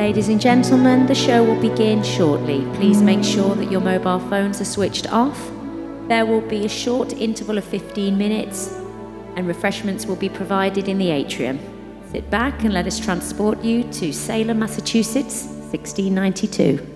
Ladies and gentlemen, the show will begin shortly. Please make sure that your mobile phones are switched off. There will be a short interval of 15 minutes and refreshments will be provided in the atrium. Sit back and let us transport you to Salem, Massachusetts, 1692.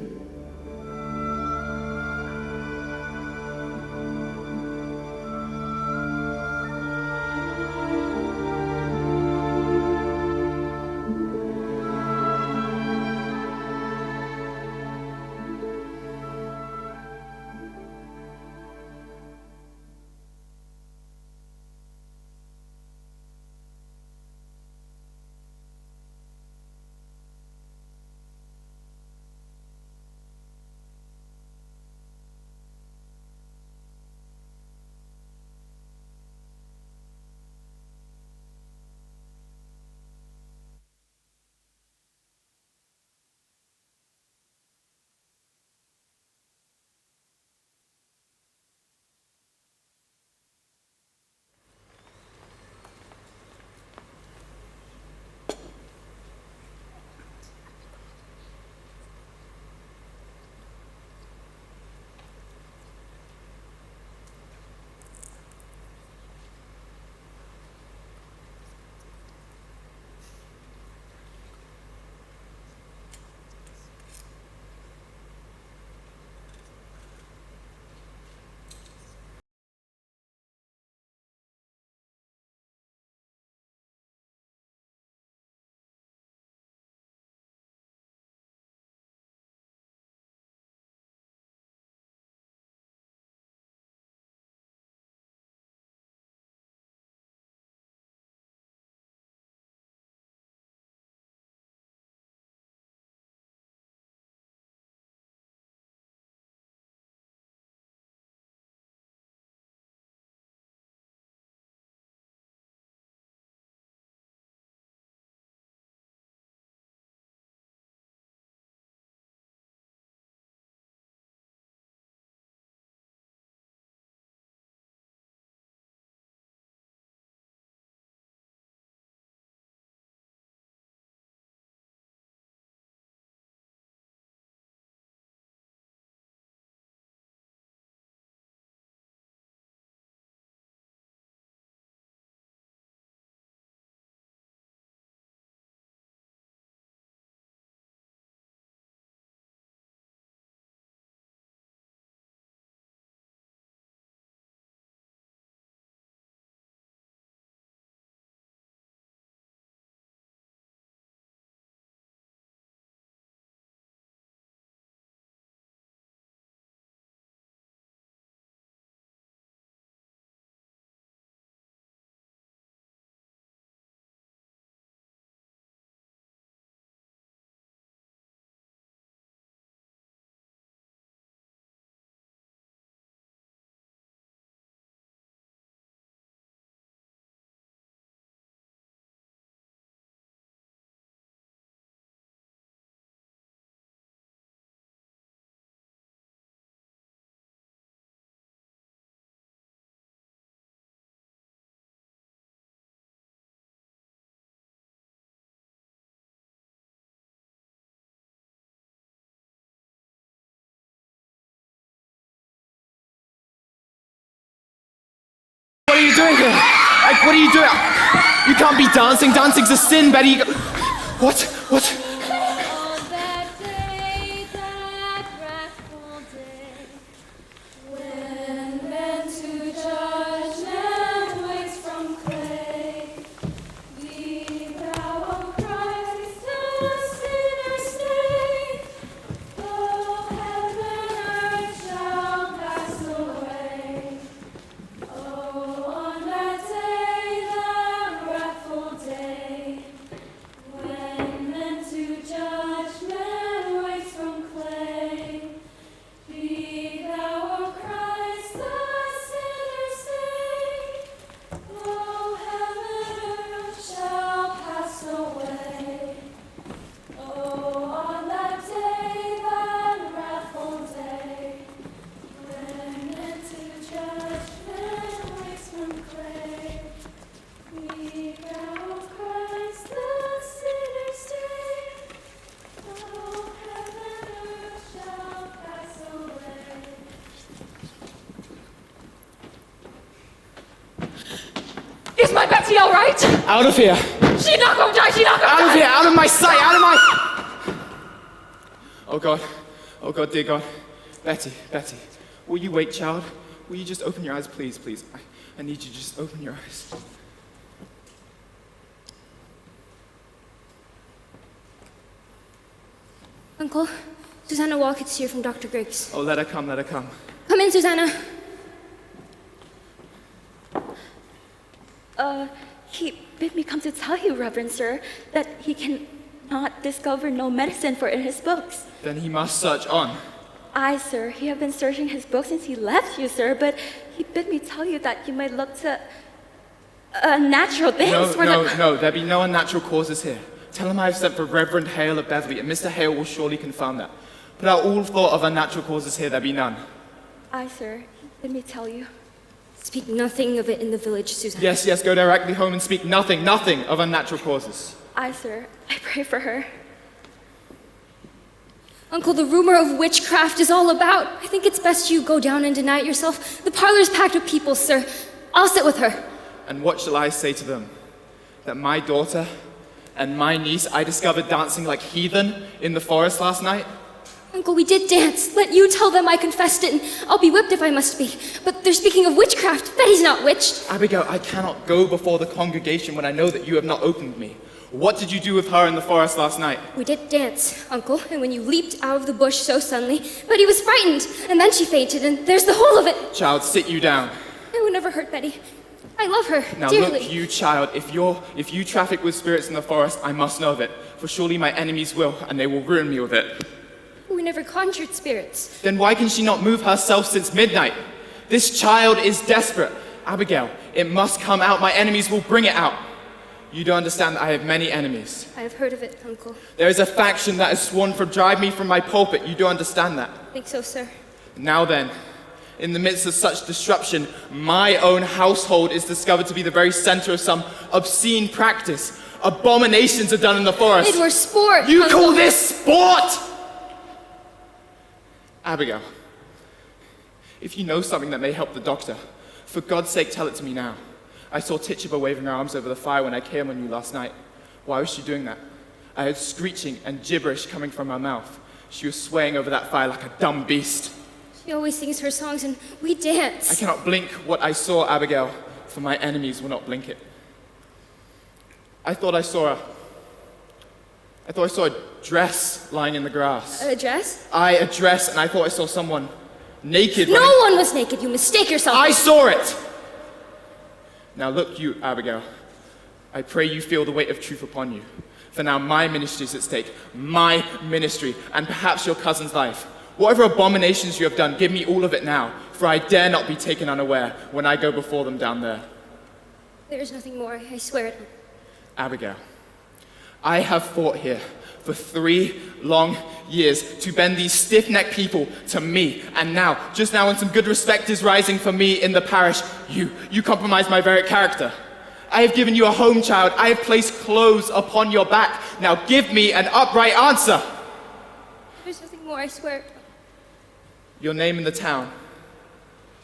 What are you doing here? Like, what are you doing? You can't be dancing. Dancing's a sin, Betty. What? What? When men to my Betsy all right? Out of here. She not gonna die, she not gonna Out die. of here, out of my sight, out of my... Oh God, dear God. Betty, will you wake, child? Will you just open your eyes, please? I need you to just open your eyes. Uncle, Susanna Walcott's here from Dr. Griggs. Oh, let her come. Come in, Susanna. He bid me come to tell you, Reverend Sir, that he can not discover no medicine for in his books. Then he must search on. Aye, sir, he have been searching his books since he left you, sir, but he bid me tell you that you might look to natural things No, there be no unnatural causes here. Tell him I have sent for Reverend Hale of Beverley, and Mr. Hale will surely confirm that. Put out all thought of unnatural causes here, there be none. Aye, sir, he bid me tell you. Speak nothing of it in the village, Susanna. Yes, go directly home and speak nothing of unnatural causes. Aye, sir, I pray for her. Uncle, the rumor of witchcraft is all about. I think it's best you go down and deny it yourself. The parlor's packed with people, sir. I'll sit with her. And what shall I say to them? That my daughter and my niece I discovered dancing like heathen in the forest last night? Uncle, we did dance. Let you tell them I confessed it, and I'll be whipped if I must be. But they're speaking of witchcraft. Betty's not witched. Abigail, I cannot go before the congregation when I know that you have not opened me. What did you do with her in the forest last night? We did dance, Uncle, and when you leaped out of the bush so suddenly, Betty was frightened, and then she fainted, and there's the whole of it. Child, sit you down. I would never hurt Betty. I love her Now dearly. look, you child, if you traffic with spirits in the forest, I must know of it, for surely my enemies will, and they will ruin me with it. We never conjured spirits. Then why can she not move herself since midnight? This child is desperate. Abigail, it must come out. My enemies will bring it out. You don't understand that I have many enemies. I have heard of it, Uncle. There is a faction that has sworn to drive me from my pulpit. You don't understand that. I think so, sir. Now then, in the midst of such disruption, my own household is discovered to be the very center of some obscene practice. Abominations are done in the forest. It were sport, You Uncle. call this sport? Abigail, if you know something that may help the doctor, for God's sake tell it to me now. I saw Tituba waving her arms over the fire when I came on you last night. Why was she doing that? I heard screeching and gibberish coming from her mouth. She was swaying over that fire like a dumb beast. She always sings her songs and we dance. I cannot blink what I saw, Abigail, for my enemies will not blink it. I thought I saw a dress lying in the grass. A dress? A dress, and I thought I saw someone naked. No one was naked. You mistake yourself. I saw it! Now look you, Abigail. I pray you feel the weight of truth upon you. For now my ministry is at stake. My ministry, and perhaps your cousin's life. Whatever abominations you have done, give me all of it now, for I dare not be taken unaware when I go before them down there. There is nothing more, I swear it. Abigail, I have fought here for 3 long years to bend these stiff-necked people to me, and now, just now when some good respect is rising for me in the parish, you compromise my very character. I have given you a home, child. I have placed clothes upon your back. Now give me an upright answer. There's nothing more, I swear. Your name in the town,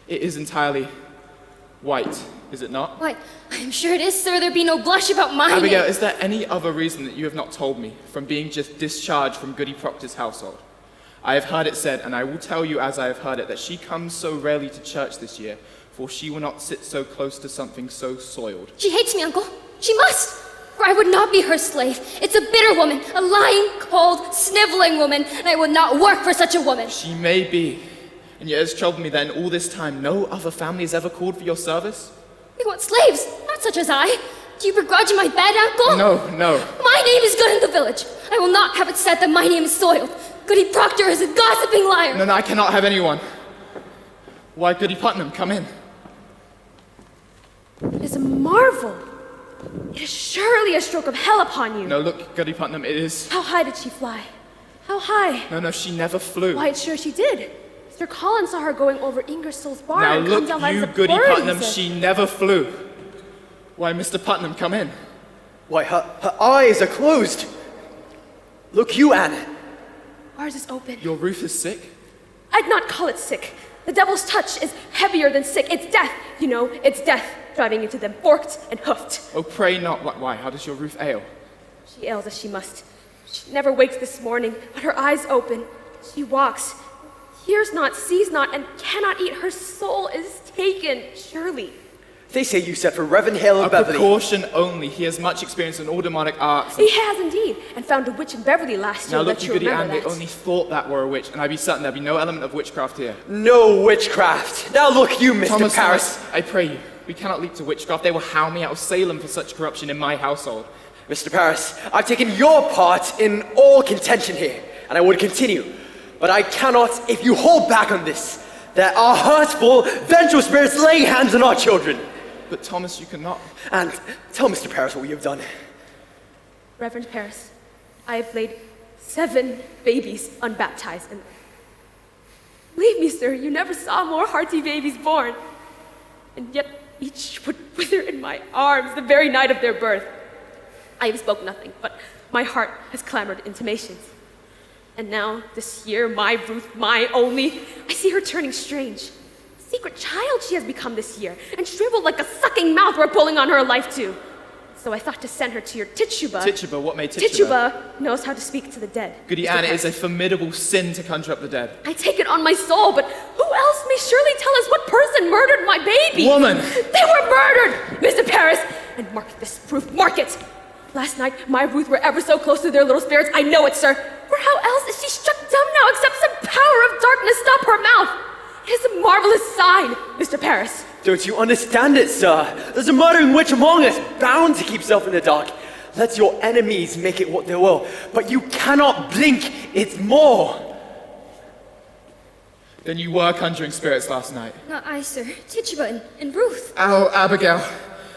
it is entirely white, is it not? Why, I'm sure it is, sir. There be no blush about my Abigail, name. is there any other reason that you have not told me from being just discharged from Goody Proctor's household? I have heard it said, and I will tell you as I have heard it, that she comes so rarely to church this year, for she will not sit so close to something so soiled. She hates me, Uncle. She must. For I would not be her slave. It's a bitter woman, a lying, cold, sniveling woman, and I would not work for such a woman. She may be, and yet it's troubled me that in all this time no other family has ever called for your service? We want slaves, not such as I. Do you begrudge my bed, Uncle? No. My name is good in the village. I will not have it said that my name is soiled. Goody Proctor is a gossiping liar. No, I cannot have anyone. Why, Goody Putnam, come in. It is a marvel. It is surely a stroke of hell upon you. No, look, Goody Putnam, it is... How high did she fly? How high? No, she never flew. Why, it's sure she did. Mr. Collins saw her going over Ingersoll's barn Now and come look, down by you, the Goody bird, Putnam, he said. she never flew. Why, Mr. Putnam, come in. Why, her eyes are closed. Look you, Anne. Ours is open. Your roof is sick? I'd not call it sick. The devil's touch is heavier than sick. It's death, you know, it's death. driving into them forked and hoofed. Oh, pray not. Why? How does your Ruth ail? She ails as she must. She never wakes this morning, but her eyes open. She walks, hears not, sees not, and cannot eat. Her soul is taken, surely. They say you sent for Reverend Hale of A Beverly. precaution only. He has much experience in all demonic arts. He has indeed, and found a witch in Beverly last year. Now look, that you you goody remember Anne, they that. only thought that were a witch, and I be certain there be no element of witchcraft here. No witchcraft. Now look you, Mr. Thomas, Paris. I pray you, we cannot leap to witchcraft. They will hound me out of Salem for such corruption in my household. Mr. Paris, I've taken your part in all contention here, and I would continue. But I cannot if you hold back on this. There are hurtful, vengeful spirits laying hands on our children. But Thomas, you cannot. And tell Mr. Paris what you have done. Reverend Paris, I have laid 7 babies unbaptized, and believe me, sir, you never saw more hearty babies born. And yet each would wither in my arms the very night of their birth. I have spoke nothing, but my heart has clamored intimations. And now, this year, my Ruth, my only, I see her turning strange. Secret child she has become this year, and shriveled like a sucking mouth we're pulling on her life to. So I thought to send her to your Tituba. Tituba, what made Tituba? Tituba knows how to speak to the dead. Goody Mr. Anne, it is a Paris. formidable sin to conjure up the dead. I take it on my soul, but who else may surely tell us what person murdered my baby? Woman! They were murdered, Mr. Paris! And mark this proof, mark it! Last night, my Ruth were ever so close to their little spirits. I know it, sir. For how else is she struck dumb now except some power of darkness stop her mouth? It is a marvelous sign, Mr. Paris. Don't you understand it, sir? There's a murdering witch among us, bound to keep self in the dark. Let your enemies make it what they will, but you cannot blink it more. Then you were conjuring spirits last night. Not I, sir. Tituba and Ruth. Oh, Abigail,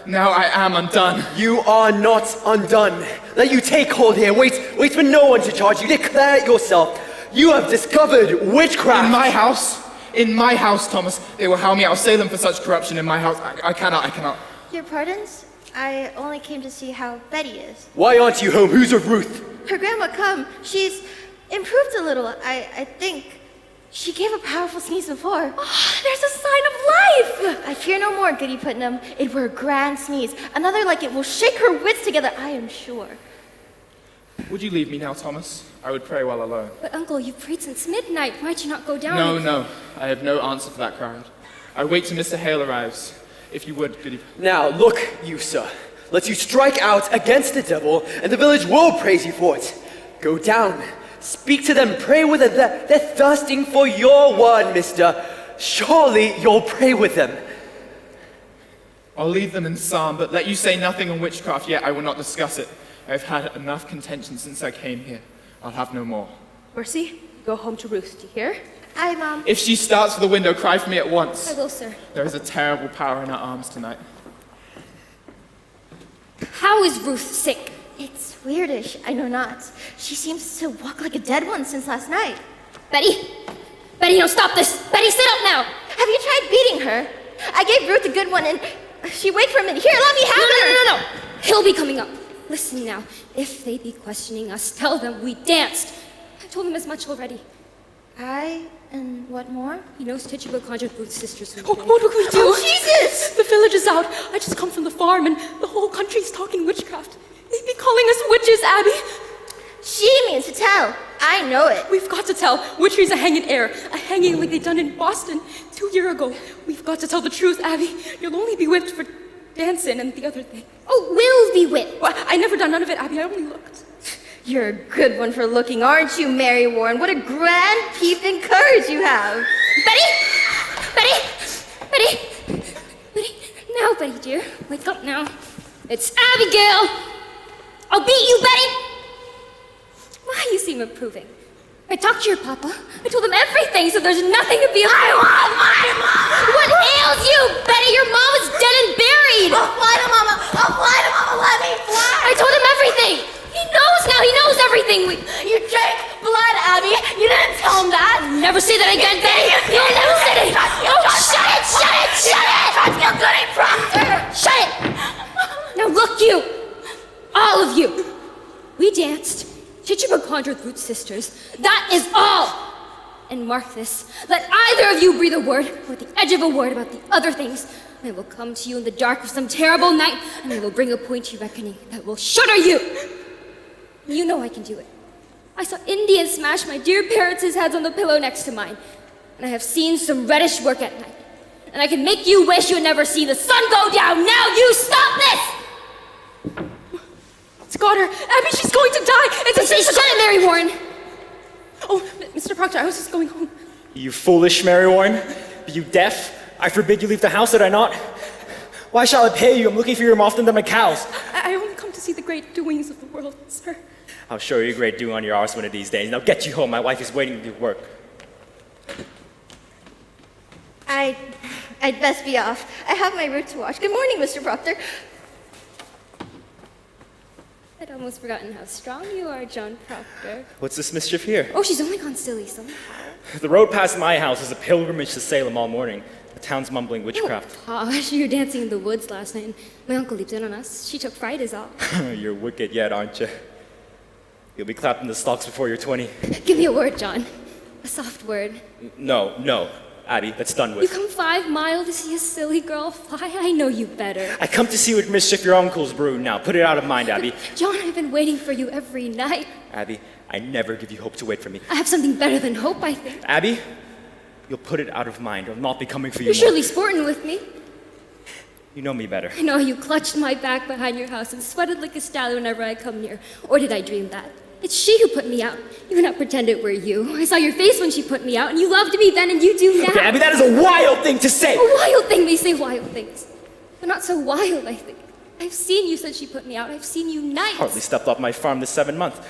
now I am undone. You are not undone. Let you take hold here. Wait for no one to charge you. Declare it yourself. You have discovered witchcraft. In my house, Thomas. They will hound me out of Salem for such corruption in my house. I cannot. Your pardons? I only came to see how Betty is. Why aren't you home? Who's of Ruth? Her grandma come. She's improved a little, I think. She gave a powerful sneeze before. Oh, there's a sign of life! I fear no more, Goody Putnam. It were a grand sneeze. Another like it will shake her wits together, I am sure. Would you leave me now, Thomas? I would pray while alone. But Uncle, you've prayed since midnight. Why'd you not go down? No. I have no answer for that crowd. I wait till Mr. Hale arrives. If you would, Goody. Now, look, you, sir. Let you strike out against the devil, and the village will praise you for it. Go down. Speak to them. Pray with them. They're thirsting for your word, mister. Surely you'll pray with them. I'll leave them in psalm, but let you say nothing on witchcraft yet. I will not discuss it. I've had enough contention since I came here. I'll have no more. Mercy, go home to Ruth, do you hear? Aye, Mom. If she starts for the window, cry for me at once. I will, sir. There is a terrible power in her arms tonight. How is Ruth sick? It's weirdish, I know not. She seems to walk like a dead one since last night. Betty! Betty, no, stop this! Betty, sit up now! Have you tried beating her? I gave Ruth a good one and she waked for a minute. Here, let me have her! No! He'll be coming up. Listen now, if they be questioning us, tell them we danced. I told them as much already. Aye, and what more? He knows Tituba conjured Ruth's sisters. Oh, what do we do? Oh, Jesus! The village is out. I just come from the farm and the whole country's talking witchcraft. They be calling us witches, Abby. She means to tell. I know it. We've got to tell. Witchery's a hanging air. A hanging like they done in Boston 2 years ago. We've got to tell the truth, Abby. You'll only be whipped for dancing and the other thing. Oh, will be whipped. Well, I never done none of it, Abby. I only looked. You're a good one for looking, aren't you, Mary Warren? What a grand peeping courage you have. Betty! Now, Betty dear, wake up now. It's Abigail! I'll beat you, Betty! Why, you seem improving. I talked to your papa. I told him everything, so there's nothing to be afraid of. I want my mama! What ails you, Betty? Your mom is dead and buried! I'll fly to Mama! Let me fly! I told him everything! He knows now! He knows everything! You drank blood, Abby! You didn't tell him that! Never say that again, Betty! You'll never say that! Oh, shut it! Goody Proctor! Shut it! Now look, you! All of you! We danced. Tituba conjured Ruth's sisters. That is all! And mark this. Let either of you breathe a word, or the edge of a word about the other things. I will come to you in the dark of some terrible night, and I will bring a pointy reckoning that will shudder you. You know I can do it. I saw Indians smash my dear parents' heads on the pillow next to mine, and I have seen some reddish work at night. And I can make you wish you had never seen the sun go down. Now you stop this! It's got her. Abby, she's going to die. Shut it, Mary Warren. Oh, Mr. Proctor, I was just going home. You foolish Mary Warren. Be you deaf? I forbid you leave the house, did I not? Why shall I pay you? I'm looking for you more often than my cows. I only come to see the great doings of the world, sir. I'll show you a great doing on your arse one of these days. Now get you home. My wife is waiting to do work. I'd best be off. I have my route to watch. Good morning, Mr. Proctor. I'd almost forgotten how strong you are, John Proctor. What's this mischief here? Oh, she's only gone silly somehow. The road past my house is a pilgrimage to Salem all morning. The town's mumbling witchcraft. Oh, gosh, you were dancing in the woods last night, and my uncle leaped in on us. She took fright is all. You're wicked yet, aren't you? You'll be clapped in the stocks before you're 20. Give me a word, John. A soft word. No. Abby, that's done with. You come 5 miles to see a silly girl fly? I know you better. I come to see what mischief your uncle's brewed now. Put it out of mind, Abby. John, I've been waiting for you every night. Abby, I never give you hope to wait for me. I have something better than hope, I think. Abby, you'll put it out of mind. I'll not be coming for you You're more. surely sporting with me. You know me better. I know you clutched my back behind your house and sweated like a stallion whenever I come near. Or did I dream that? It's she who put me out. You cannot pretend it were you. I saw your face when she put me out, and you loved me then, and you do now. Okay, Abby, that is a wild thing to say! A wild thing? They say wild things. But not so wild, I think. I've seen you since she put me out. I've seen you nights. Hardly stepped off my farm this 7 month.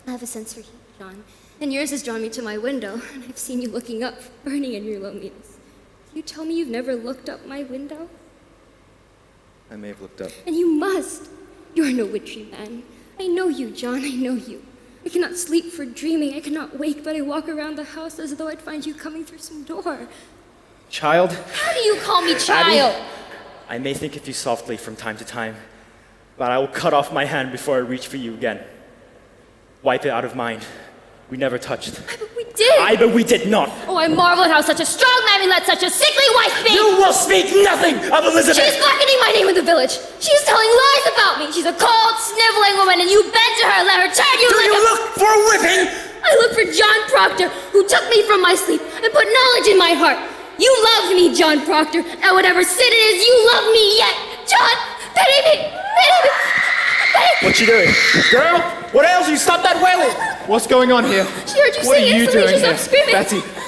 I have a sense for heat, John. And yours has drawn me to my window, and I've seen you looking up, burning in your loneliness. You tell me you've never looked up my window? I may have looked up. And you must. You're no witchery man. I know you, John, I know you. I cannot sleep for dreaming. I cannot wake, but I walk around the house as though I'd find you coming through some door. Child? How do you call me child? Abby, I may think of you softly from time to time, but I will cut off my hand before I reach for you again. Wipe it out of mind. We never touched. But we did! But we did not! Oh, I marvel at how such a strong man may let such a sickly wife be! You will speak nothing of Elizabeth! She's blackening my name in the village! She's telling lies about me! She's a cold, sniveling woman, and you bend to her, let her turn you like Do you look for a whipping? I look for John Proctor, who took me from my sleep and put knowledge in my heart. You loved me, John Proctor, and whatever sin it is, you love me yet! John, pity me! Pity me! What you doing? Girl, what ails you? Stop that wailing! What's going on here? She heard you What are sing you instantly, doing she here? stopped screaming.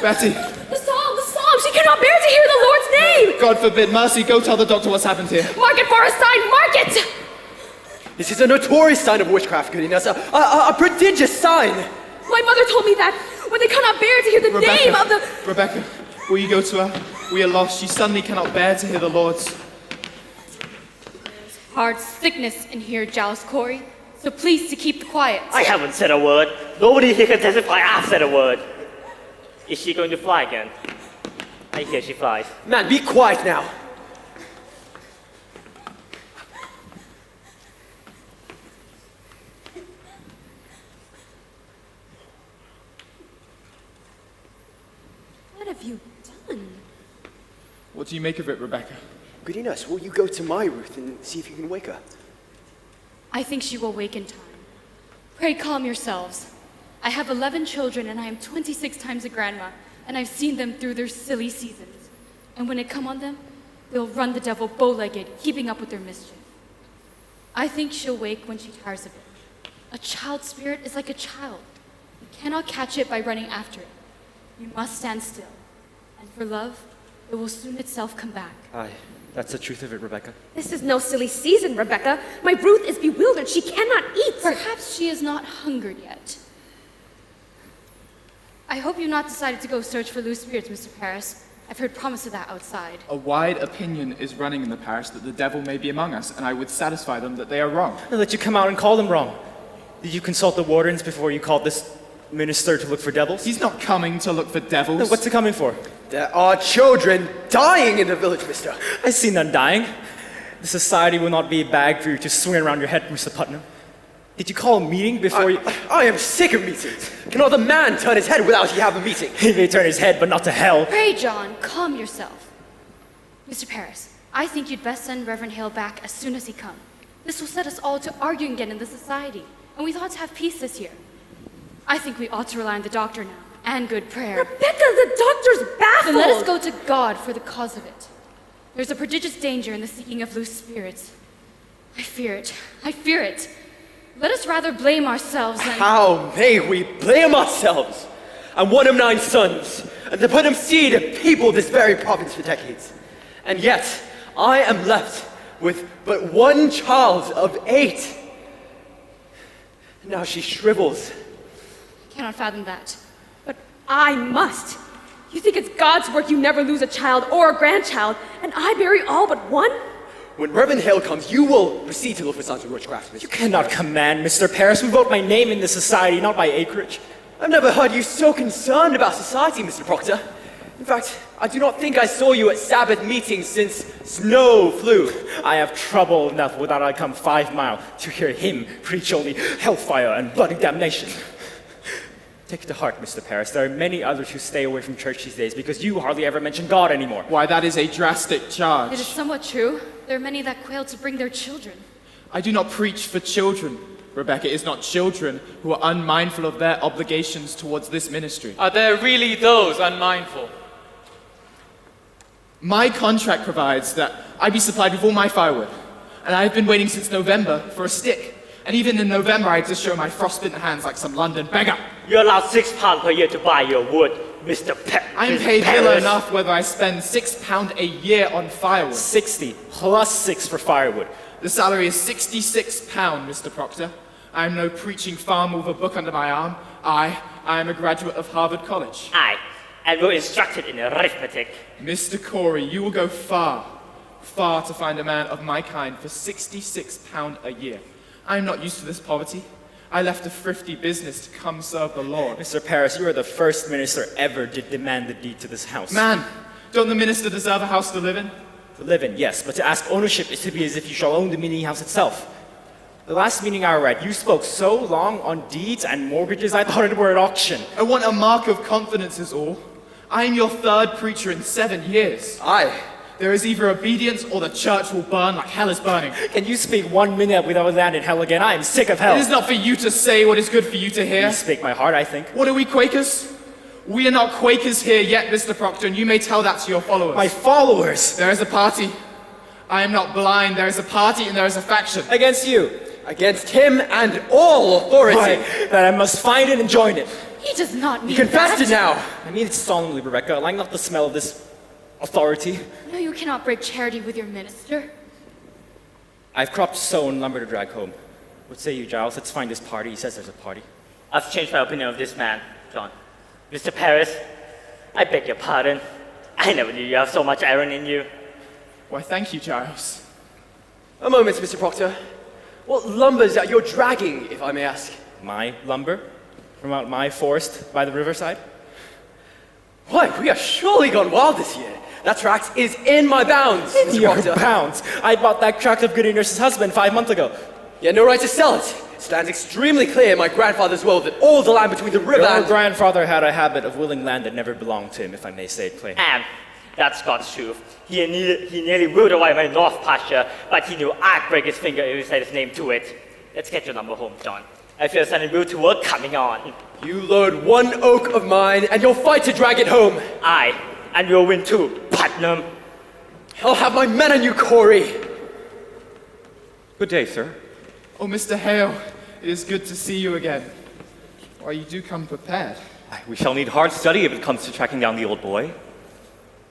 Betty! The psalm, she cannot bear to hear the Lord's name. God forbid, Mercy, go tell the doctor what's happened here. Mark it for a sign, mark it. This is a notorious sign of witchcraft, goodiness, a prodigious sign. My mother told me that when they cannot bear to hear the name of the... Rebecca, will you go to her? We are lost. She suddenly cannot bear to hear the Lord's. Hard sickness in here, Giles Corey. So please to keep quiet. I haven't said a word. Nobody here can testify I've said a word. Is she going to fly again? I hear she flies. Man, be quiet now. What have you done? What do you make of it, Rebecca? Goodiness, will you go to my Ruth and see if you can wake her? I think she will wake in time. Pray calm yourselves. I have 11 children and I am 26 times a grandma, and I've seen them through their silly seasons. And when it come on them, they'll run the devil bow-legged, keeping up with their mischief. I think she'll wake when she tires of it. A child spirit is like a child. You cannot catch it by running after it. You must stand still. And for love, it will soon itself come back. Aye, that's the truth of it, Rebecca. This is no silly season, Rebecca. My Ruth is bewildered. She cannot eat. Perhaps she is not hungered yet. I hope you've not decided to go search for loose spirits, Mr. Paris. I've heard promise of that outside. A wide opinion is running in the parish that the devil may be among us, and I would satisfy them that they are wrong. I'll let you come out and call them wrong. Did you consult the wardens before you called this minister to look for devils? He's not coming to look for devils. Then what's he coming for? There are children dying in the village, mister. I see none dying. The society will not be a bag for you to swing around your head, Mr. Putnam. Did you call a meeting before you... I am sick of meetings. Cannot the man turn his head without he have a meeting? He may turn his head, but not to hell. Pray, John, calm yourself. Mr. Paris, I think you'd best send Reverend Hale back as soon as he comes. This will set us all to arguing again in the society, and we ought to have peace this year. I think we ought to rely on the doctor now, and good prayer. Rebecca, the doctor's baffled! Then let us go to God for the cause of it. There's a prodigious danger in the seeking of loose spirits. I fear it. I fear it. Let us rather blame ourselves than... How may we blame ourselves? I'm one of 9 sons, and the Putnam seed have peopled this very province for decades. And yet, I am left with but one child of 8. Now she shrivels. I cannot fathom that. But I must. You think it's God's work you never lose a child or a grandchild, and I bury all but one? When Reverend Hale comes, you will proceed to look for signs of witchcraft, Mr. You cannot command, Mr. Paris. We vote my name in the society, not by acreage. I've never heard you so concerned about society, Mr. Proctor. In fact, I do not think I saw you at Sabbath meetings since snow flew. I have trouble enough without I come 5 miles to hear him preach only hellfire and bloody damnation. Take it to heart, Mr. Paris. There are many others who stay away from church these days because you hardly ever mention God anymore. Why, that is a drastic charge. It is somewhat true. There are many that quail to bring their children. I do not preach for children, Rebecca. It is not children who are unmindful of their obligations towards this ministry. Are there really those unmindful? My contract provides that I be supplied with all my firewood, and I have been waiting since November for a stick. And even in November, I had to show my frostbitten hands like some London beggar. You're allowed £6 per year to buy your wood, Mr. I'm paid little enough whether I spend £6 a year on firewood. 60 plus 6 for firewood. The salary is £66, Mr. Proctor. I am no preaching farmer with a book under my arm. I am a graduate of Harvard College. Aye, and we're instructed in arithmetic. Mr. Corey, you will go far, far to find a man of my kind for £66 a year. I am not used to this poverty. I left a thrifty business to come serve the Lord. Mr. Paris, you are the first minister ever to demand the deed to this house. Man, don't the minister deserve a house to live in? To live in, yes, but to ask ownership is to be as if you shall own the meeting house itself. The last meeting I read, you spoke so long on deeds and mortgages, I thought it were at auction. I want a mark of confidence is all. I am your 3rd preacher in 7 years. Aye. There is either obedience or the church will burn like hell is burning. Can you speak 1 minute without land in hell again? I am sick of hell. It is not for you to say what is good for you to hear. You speak my heart, I think. What are we, Quakers? We are not Quakers here yet, Mr. Proctor, and you may tell that to your followers. My followers? There is a party. I am not blind. There is a party and there is a faction. Against you. Against him and all authority. Why, that I must find it and join it. He does not mean You confessed it now. I mean it solemnly, Rebecca. I like not the smell of this authority. No, you cannot break charity with your minister. I've cropped sow and lumber to drag home. What say you, Giles? Let's find this party. He says there's a party. I've changed my opinion of this man, John. Mr. Paris, I beg your pardon. I never knew you have so much iron in you. Why, thank you, Giles. A moment, Mr. Proctor. What lumbers that you're dragging, if I may ask? My lumber? From out my forest by the riverside? Why, we are surely gone wild this year. That tract is in my bounds, In Mr. your Proctor. bounds? I bought that tract of Goody Nurse's husband 5 months ago. You had no right to sell it. It stands extremely clear in my grandfather's will that all the land between the river Your and... grandfather had a habit of willing land that never belonged to him, if I may say it plain. And that's God's truth. He nearly willed away my north pasture, but he knew I'd break his finger if he said his name to it. Let's get your number home, John. I feel sudden will to work coming on. You load one oak of mine, and you'll fight to drag it home. Aye, and you'll win too, Putnam. I'll have my men on you, Corey. Good day, sir. Oh, Mr. Hale, it is good to see you again. Why, you do come prepared. We shall need hard study if it comes to tracking down the old boy.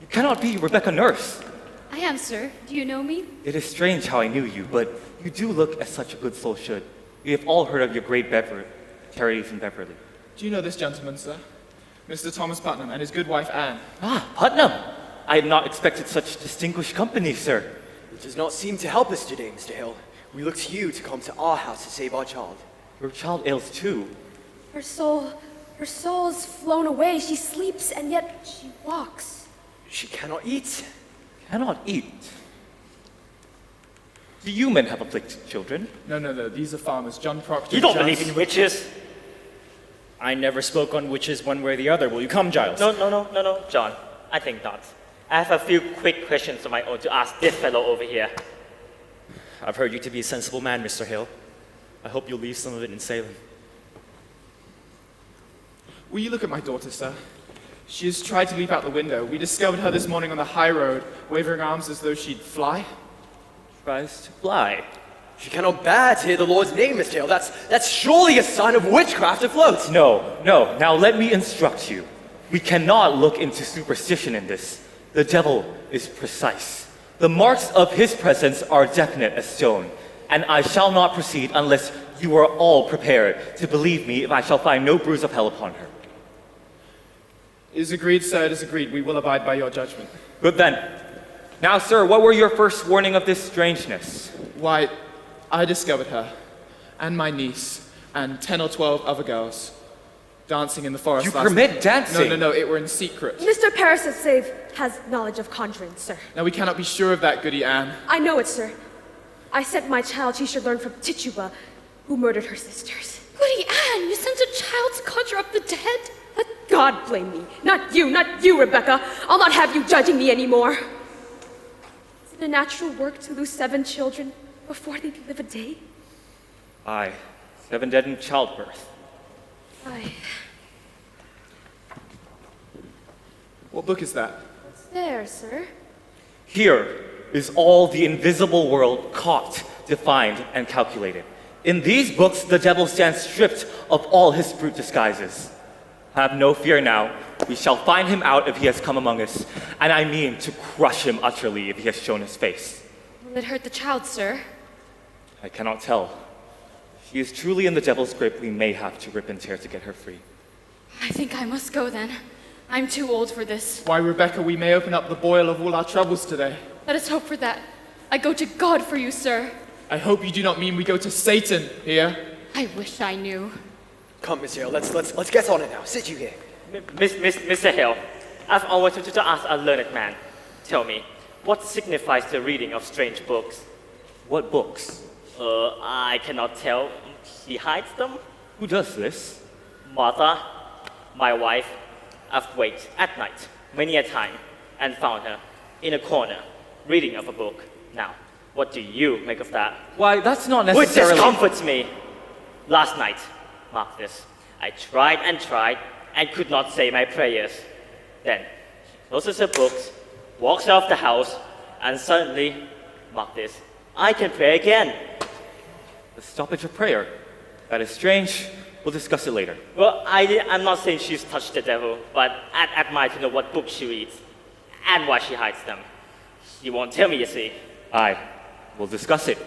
You cannot be Rebecca Nurse. I am, sir. Do you know me? It is strange how I knew you, but you do look as such a good soul should. We have all heard of your great charities in Beverly. Do you know this gentleman, sir? Mr. Thomas Putnam and his good wife, Anne. Ah, Putnam! I had not expected such distinguished company, sir. It does not seem to help us today, Mr. Hill. We look to you to come to our house to save our child. Your child ails too. Her soul's flown away. She sleeps and yet she walks. She cannot eat. Cannot eat. Do you men have afflicted children? No. These are farmers. John Proctor. You don't believe in witches? I never spoke on witches one way or the other. Will you come, Giles? No, John. I think not. I have a few quick questions of my own to ask this fellow over here. I've heard you to be a sensible man, Mr. Hale. I hope you'll leave some of it in Salem. Will you look at my daughter, sir? She has tried to leap out the window. We discovered her this morning on the high road, waving her arms as though she'd fly. Tries to fly. She cannot bear to hear the Lord's name, Mr. Hale. That's surely a sign of witchcraft afloat. No. Now let me instruct you. We cannot look into superstition in this. The devil is precise. The marks of his presence are definite as stone, and I shall not proceed unless you are all prepared to believe me if I shall find no bruise of hell upon her. It is agreed, sir, it is agreed. We will abide by your judgment. Good then. Now, sir, what were your first warning of this strangeness? Why, I discovered her, and my niece, and 10 or 12 other girls, dancing in the forest You last permit night. dancing? No, it were in secret. Mr. Paris has knowledge of conjuring, sir. Now, we cannot be sure of that, Goody Anne. I know it, sir. I sent my child she should learn from Tituba, who murdered her sisters. Goody Anne, you sent a child to conjure up the dead? Let God blame me. Not you, Rebecca. I'll not have you judging me anymore. Is it a natural work to lose 7 children before they live a day? Aye. 7 dead in childbirth. Aye. What book is that? What's there, sir? Here is all the invisible world caught, defined, and calculated. In these books, the devil stands stripped of all his brute disguises. Have no fear now. We shall find him out if he has come among us, and I mean to crush him utterly if he has shown his face. Will it hurt the child, sir? I cannot tell. If she is truly in the devil's grip, we may have to rip and tear to get her free. I think I must go then. I'm too old for this. Why, Rebecca, we may open up the boil of all our troubles today. Let us hope for that. I go to God for you, sir. I hope you do not mean we go to Satan here. I wish I knew. Come, Mr. Hale, let's get on it now. Sit you here. Mr. Hale, I've always wanted to ask a learned man. Tell me, what signifies the reading of strange books? What books? I cannot tell. She hides them? Who does this? Martha, my wife. I've waited at night, many a time, and found her in a corner, reading of a book. Now, what do you make of that? Why, that's not Which necessarily... discomforts me. Last night, mark this, I tried and could not say my prayers. Then, she closes her books, walks out of the house, and suddenly, mark this, I can pray again. The stoppage of prayer. That is strange. We'll discuss it later. Well, I'm not saying she's touched the devil, but I'd admire to know what books she reads, and why she hides them. She won't tell me, you see. Aye, we'll discuss it.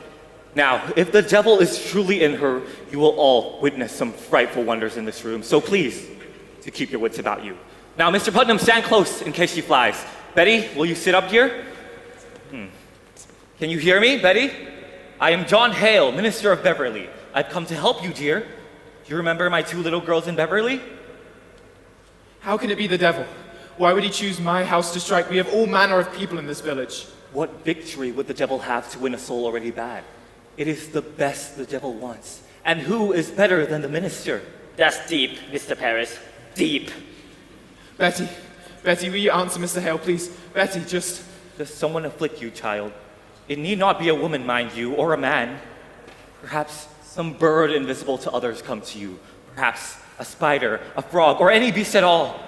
Now, if the devil is truly in her, you will all witness some frightful wonders in this room, so please, to keep your wits about you. Now, Mr. Putnam, stand close in case she flies. Betty, will you sit up here? Can you hear me, Betty? I am John Hale, minister of Beverly. I've come to help you, dear. Do you remember my 2 little girls in Beverly? How can it be the devil? Why would he choose my house to strike? We have all manner of people in this village. What victory would the devil have to win a soul already bad? It is the best the devil wants. And who is better than the minister? That's deep, Mr. Paris. Deep. Betty, will you answer Mr. Hale, please? Betty, just... Does someone afflict you, child? It need not be a woman, mind you, or a man. Perhaps some bird invisible to others come to you. Perhaps a spider, a frog, or any beast at all.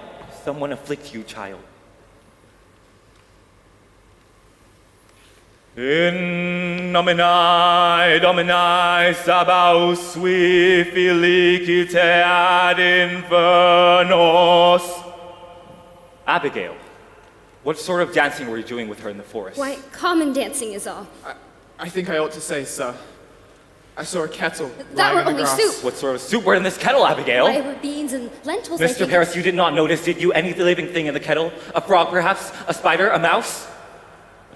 Someone afflict you, child. In nomine Domini Sabaus vi felicite ad infernos. Abigail, what sort of dancing were you doing with her in the forest? Why, common dancing is all. I think I ought to say, sir. I saw a kettle That lying were in the only grass. soup. What sort of soup were in this kettle, Abigail? Why, were beans and lentils, I Mr. think. Paris, you did not notice, did you, any living thing in the kettle? A frog, perhaps? A spider? A mouse?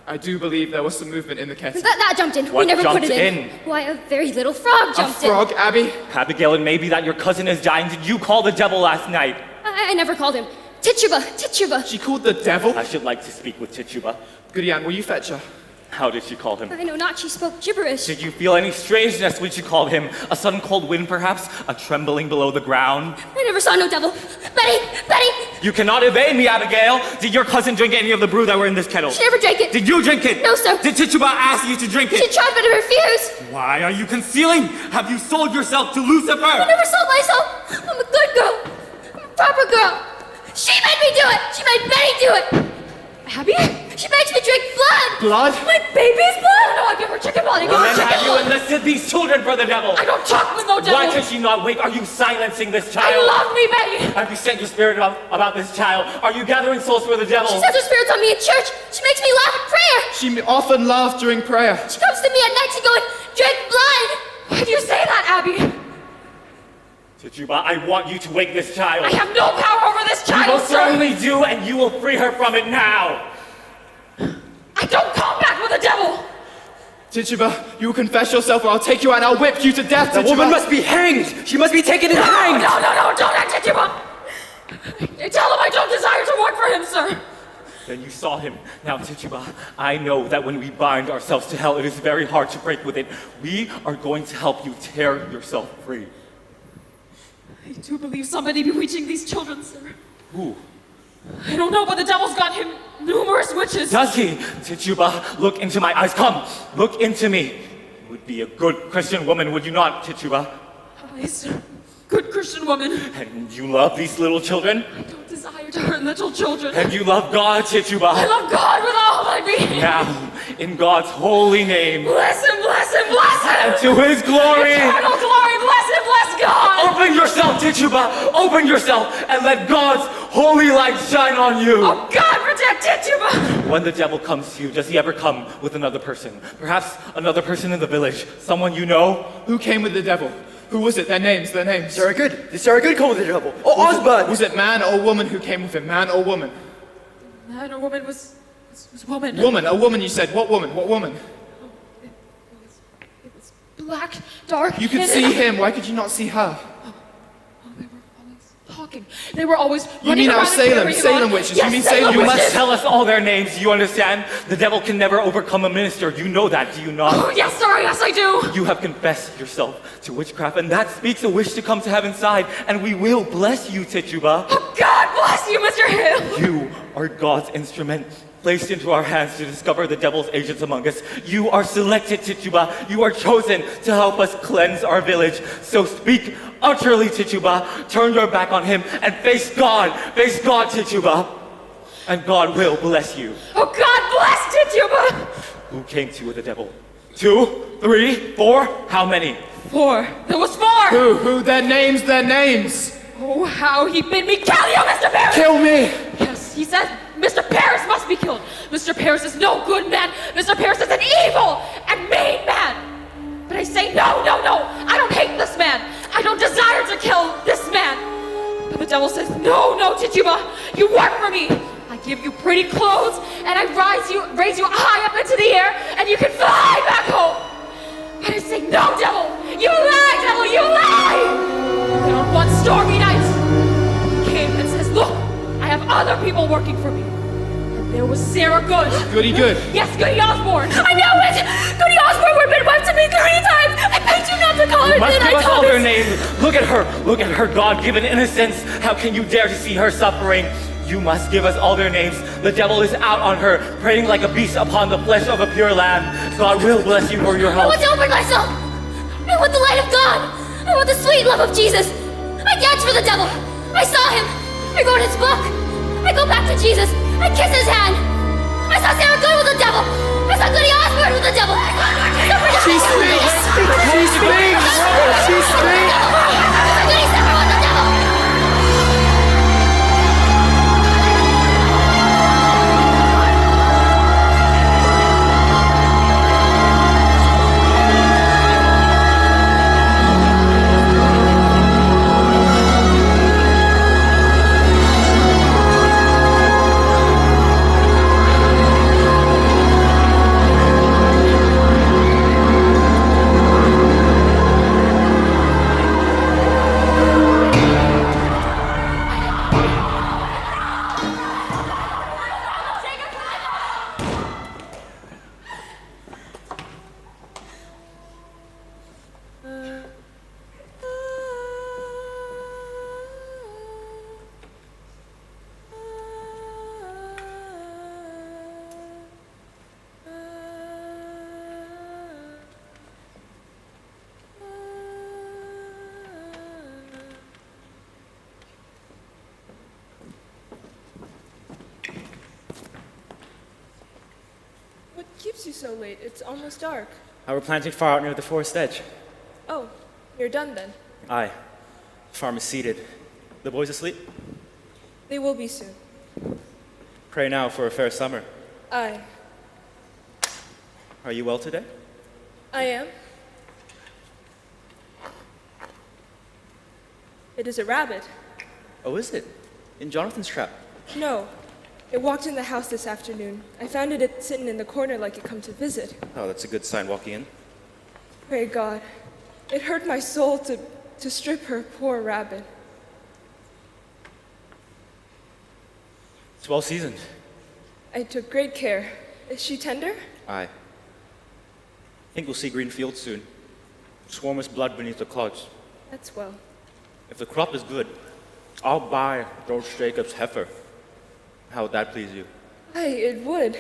I do believe there was some movement in the kettle. That jumped in. What we never put jumped it in. in? Why, a very little frog A jumped frog, Abby? Abigail, it may be that your cousin is dying. Did you call the devil last night? in. I never called him. Tituba. She called the devil? I should like to speak with Tituba. Goody Anne, will you fetch her? How did she call him? I know not, she spoke gibberish. Did you feel any strangeness when she called him? A sudden cold wind, perhaps? A trembling below the ground? I never saw no devil. Betty! Betty! You cannot evade me, Abigail! Did your cousin drink any of the brew that were in this kettle? She never drank it. Did you drink it? No, sir. Did Tituba ask you to drink it? She tried, but I refused. Why are you concealing? Have you sold yourself to Lucifer? I never sold myself. I'm a good girl. I'm a proper girl. She made me do it. She made Betty do it. Abby? She makes me drink blood. Blood? My baby's blood. No, I give her chicken blood. I give Well, her then chicken have you blood. enlisted these children for the devil? I don't talk with no devil. Why could she not wake? Are you silencing this child? I love me, Betty. Have you sent your spirit about this child? Are you gathering souls for the devil? She sets her spirits on me in church. She makes me laugh at prayer. She often laughed during prayer. She comes to me at night. She going, drink blood. Why'd you say that, Abby? Tituba, I want you to wake this child. I have no power over this child, You will sir. certainly do, and you will free her from it now. I don't come back with the devil. Tituba, you will confess yourself or I'll take you out and I'll whip you to death, That Tituba. woman must be hanged! She must be taken and hanged! No, don't Tituba. Tell him I don't desire to work for him, sir. Then you saw him. Now, Tituba, I know that when we bind ourselves to hell, it is very hard to break with it. We are going to help you tear yourself free. I do believe somebody bewitching these children, sir. Who? I don't know, but the devil's got him numerous witches. Does he? Tituba, look into my eyes. Come, look into me. You would be a good Christian woman, would you not, Tituba? Yes, sir. Good Christian woman. And you love these little children? I don't desire to hurt little children. And you love God, Tituba? I love God with all my being. Now, in God's holy name. Bless him, bless him, bless him. And to his glory. Eternal glory, bless him, bless God. Open yourself, Tituba. Open yourself and let God's holy light shine on you. Oh, God, protect Tituba. When the devil comes to you, does he ever come with another person? Perhaps another person in the village, someone you know? Who came with the devil? Who was it? Their names. Sarah Good. Did Sarah Good come with the devil? Oh, Osbud! Was it man or woman who came with him? Man or woman? Man or woman was woman. Woman. A woman, you said. What woman? What woman? It was black, dark. You could and see him. Why could you not see her? They were always talking. They were always You running mean our around and carrying Salem on. witches? Yes, You mean Salem You witches? must tell us all their names, you understand? The devil can never overcome a minister. You know that, do you not? Oh, yes, sir, yes, I do. You have confessed yourself to witchcraft, and that speaks a wish to come to heaven's side, and we will bless you, Tituba. Oh, God bless you, Mr. Hill. You are God's instrument, placed into our hands to discover the devil's agents among us. You are selected, Tituba. You are chosen to help us cleanse our village. So speak utterly, Tituba. Turn your back on him and face God. Face God, Tituba. And God will bless you. Oh, God bless Tituba. Who came to you with the devil? 2, 3, 4? How many? 4. There was 4. Who? Their names. Their names. Oh, how he bid me kill you, Mr. Paris. Kill me. Yes, he says Mr. Paris must be killed. Mr. Paris is no good man. Mr. Paris is an evil and mean man. But I say no. I don't hate this man. I don't desire to kill this man. But the devil says, no, Tituba, you work for me. I give you pretty clothes, and I raise you high up into the air, and you can fly back home. But I say, no, devil, you lie, devil, you lie. And on one stormy night, he came and says, look, I have other people working for me. And there was Sarah Good. Goody Good. Yes, Goody Osborne. I know it. Goody Osborne would midwife to me 3 times. I begged you not to call her. Must Did give I us tell all her? their names. Look at her God-given innocence. How can you dare to see her suffering? You must give us all their names. The devil is out on her, preying like a beast upon the flesh of a pure lamb. God will bless you for your I help. want to open myself. I want the light of God. I want the sweet love of Jesus. I danced for the devil. I saw him. I wrote his book. I go back to Jesus. I kiss his hand. I saw Sarah Good with the devil. I saw Goody Osborne with the devil. She speaks. She speaks. She speaks. Goody Sarah with the devil. keeps you so late? It's almost dark. I were planting far out near the forest edge. Oh, you're done then. Aye. The farm is seated. The boys asleep? They will be soon. Pray now for a fair summer. Aye. Are you well today? I am. It is a rabbit. Oh, is it? In Jonathan's trap? No. It walked in the house this afternoon. I found it sitting in the corner like it come to visit. Oh, that's a good sign walking in. Pray God. It hurt my soul to strip her poor rabbit. It's well seasoned. I took great care. Is she tender? Aye. I think we'll see green fields soon. Swarmless blood beneath the clods. That's well. If the crop is good, I'll buy George Jacob's heifer. How would that please you? Aye, it would.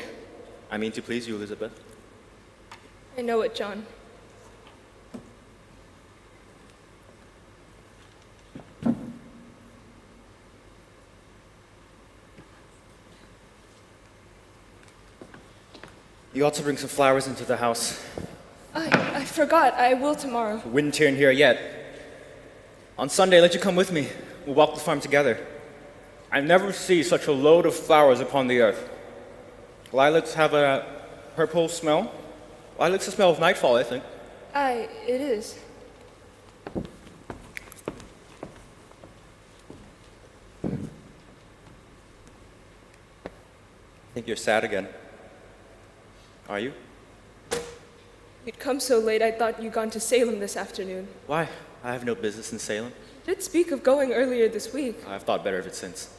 I mean to please you, Elizabeth. I know it, John. You ought to bring some flowers into the house. I forgot. I will tomorrow. Wind turn here yet. On Sunday, let you come with me. We'll walk the farm together. I never see such a load of flowers upon the earth. Lilacs have a purple smell. Lilacs the smell of nightfall, I think. Aye, it is. I think you're sad again. Are you? You'd come so late, I thought you'd gone to Salem this afternoon. Why? I have no business in Salem. You did speak of going earlier this week. I've thought better of it since.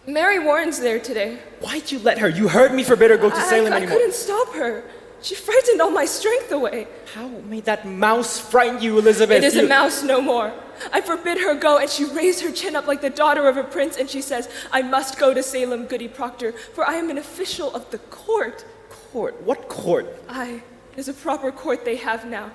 Mary Warren's there today. Why'd you let her? You heard me forbid her go to Salem anymore. I couldn't stop her. She frightened all my strength away. How made that mouse frighten you, Elizabeth? It is a mouse no more. I forbid her go, and she raised her chin up like the daughter of a prince, and she says, I must go to Salem, Goody Proctor, for I am an official of the court. Court? What court? Aye, it is a proper court they have now.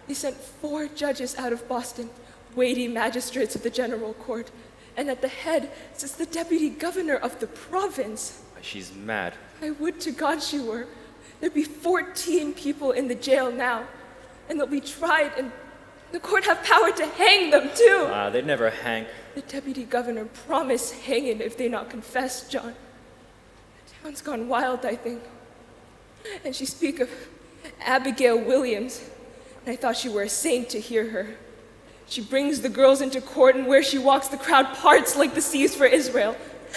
They sent 4 judges out of Boston, weighty magistrates of the general court, and at the head sits the deputy governor of the province. She's mad. I would to God she were. There'd be 14 people in the jail now, and they'll be tried, and the court have power to hang them too. They'd never hang. The deputy governor promised hanging if they not confess, John. The town's gone wild, I think. And she speak of Abigail Williams, and I thought she were a saint to hear her. She brings the girls into court, and where she walks, the crowd parts like the seas for Israel.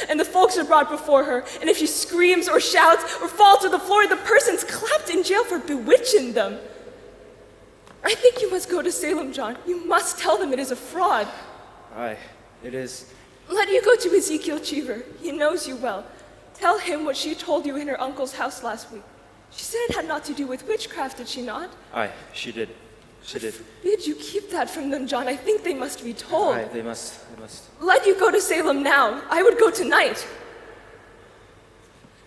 And the folks are brought before her, and if she screams or shouts or falls to the floor, the person's clapped in jail for bewitching them. I think you must go to Salem, John. You must tell them it is a fraud. Aye, it is. Let you go to Ezekiel Cheever. He knows you well. Tell him what she told you in her uncle's house last week. She said it had naught to do with witchcraft, did she not? Aye, she did. She did. Did you keep that from them, John? I think they must be told. Aye, they must. Let you go to Salem now. I would go tonight.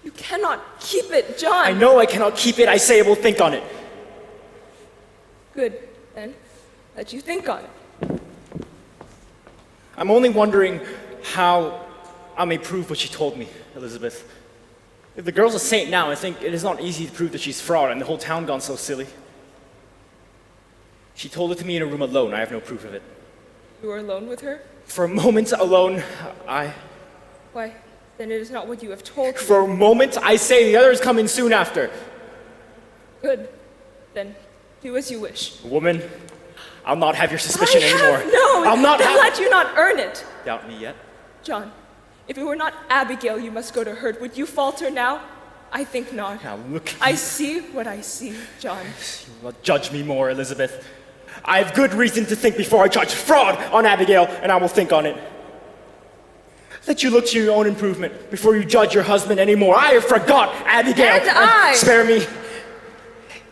You cannot keep it, John. I know I cannot keep it. I say I will think on it. Good, then. Let you think on it. I'm only wondering how I may prove what she told me, Elizabeth. If the girl's a saint now, I think it is not easy to prove that she's fraud and the whole town gone so silly. She told it to me in a room alone. I have no proof of it. You were alone with her? For a moment alone, Why, then it is not what you have told me. For a moment, I say the others come in soon after. Good. Then do as you wish. Woman, I'll not have your suspicion anymore. I'll not let you not earn it. Doubt me yet? John, if it were not Abigail you must go to herd, would you falter now? I think not. Now look. I see what I see, John. You will not judge me more, Elizabeth. I have good reason to think before I judge fraud on Abigail, and I will think on it. Let you look to your own improvement before you judge your husband anymore. I have forgot Abigail. And spare me.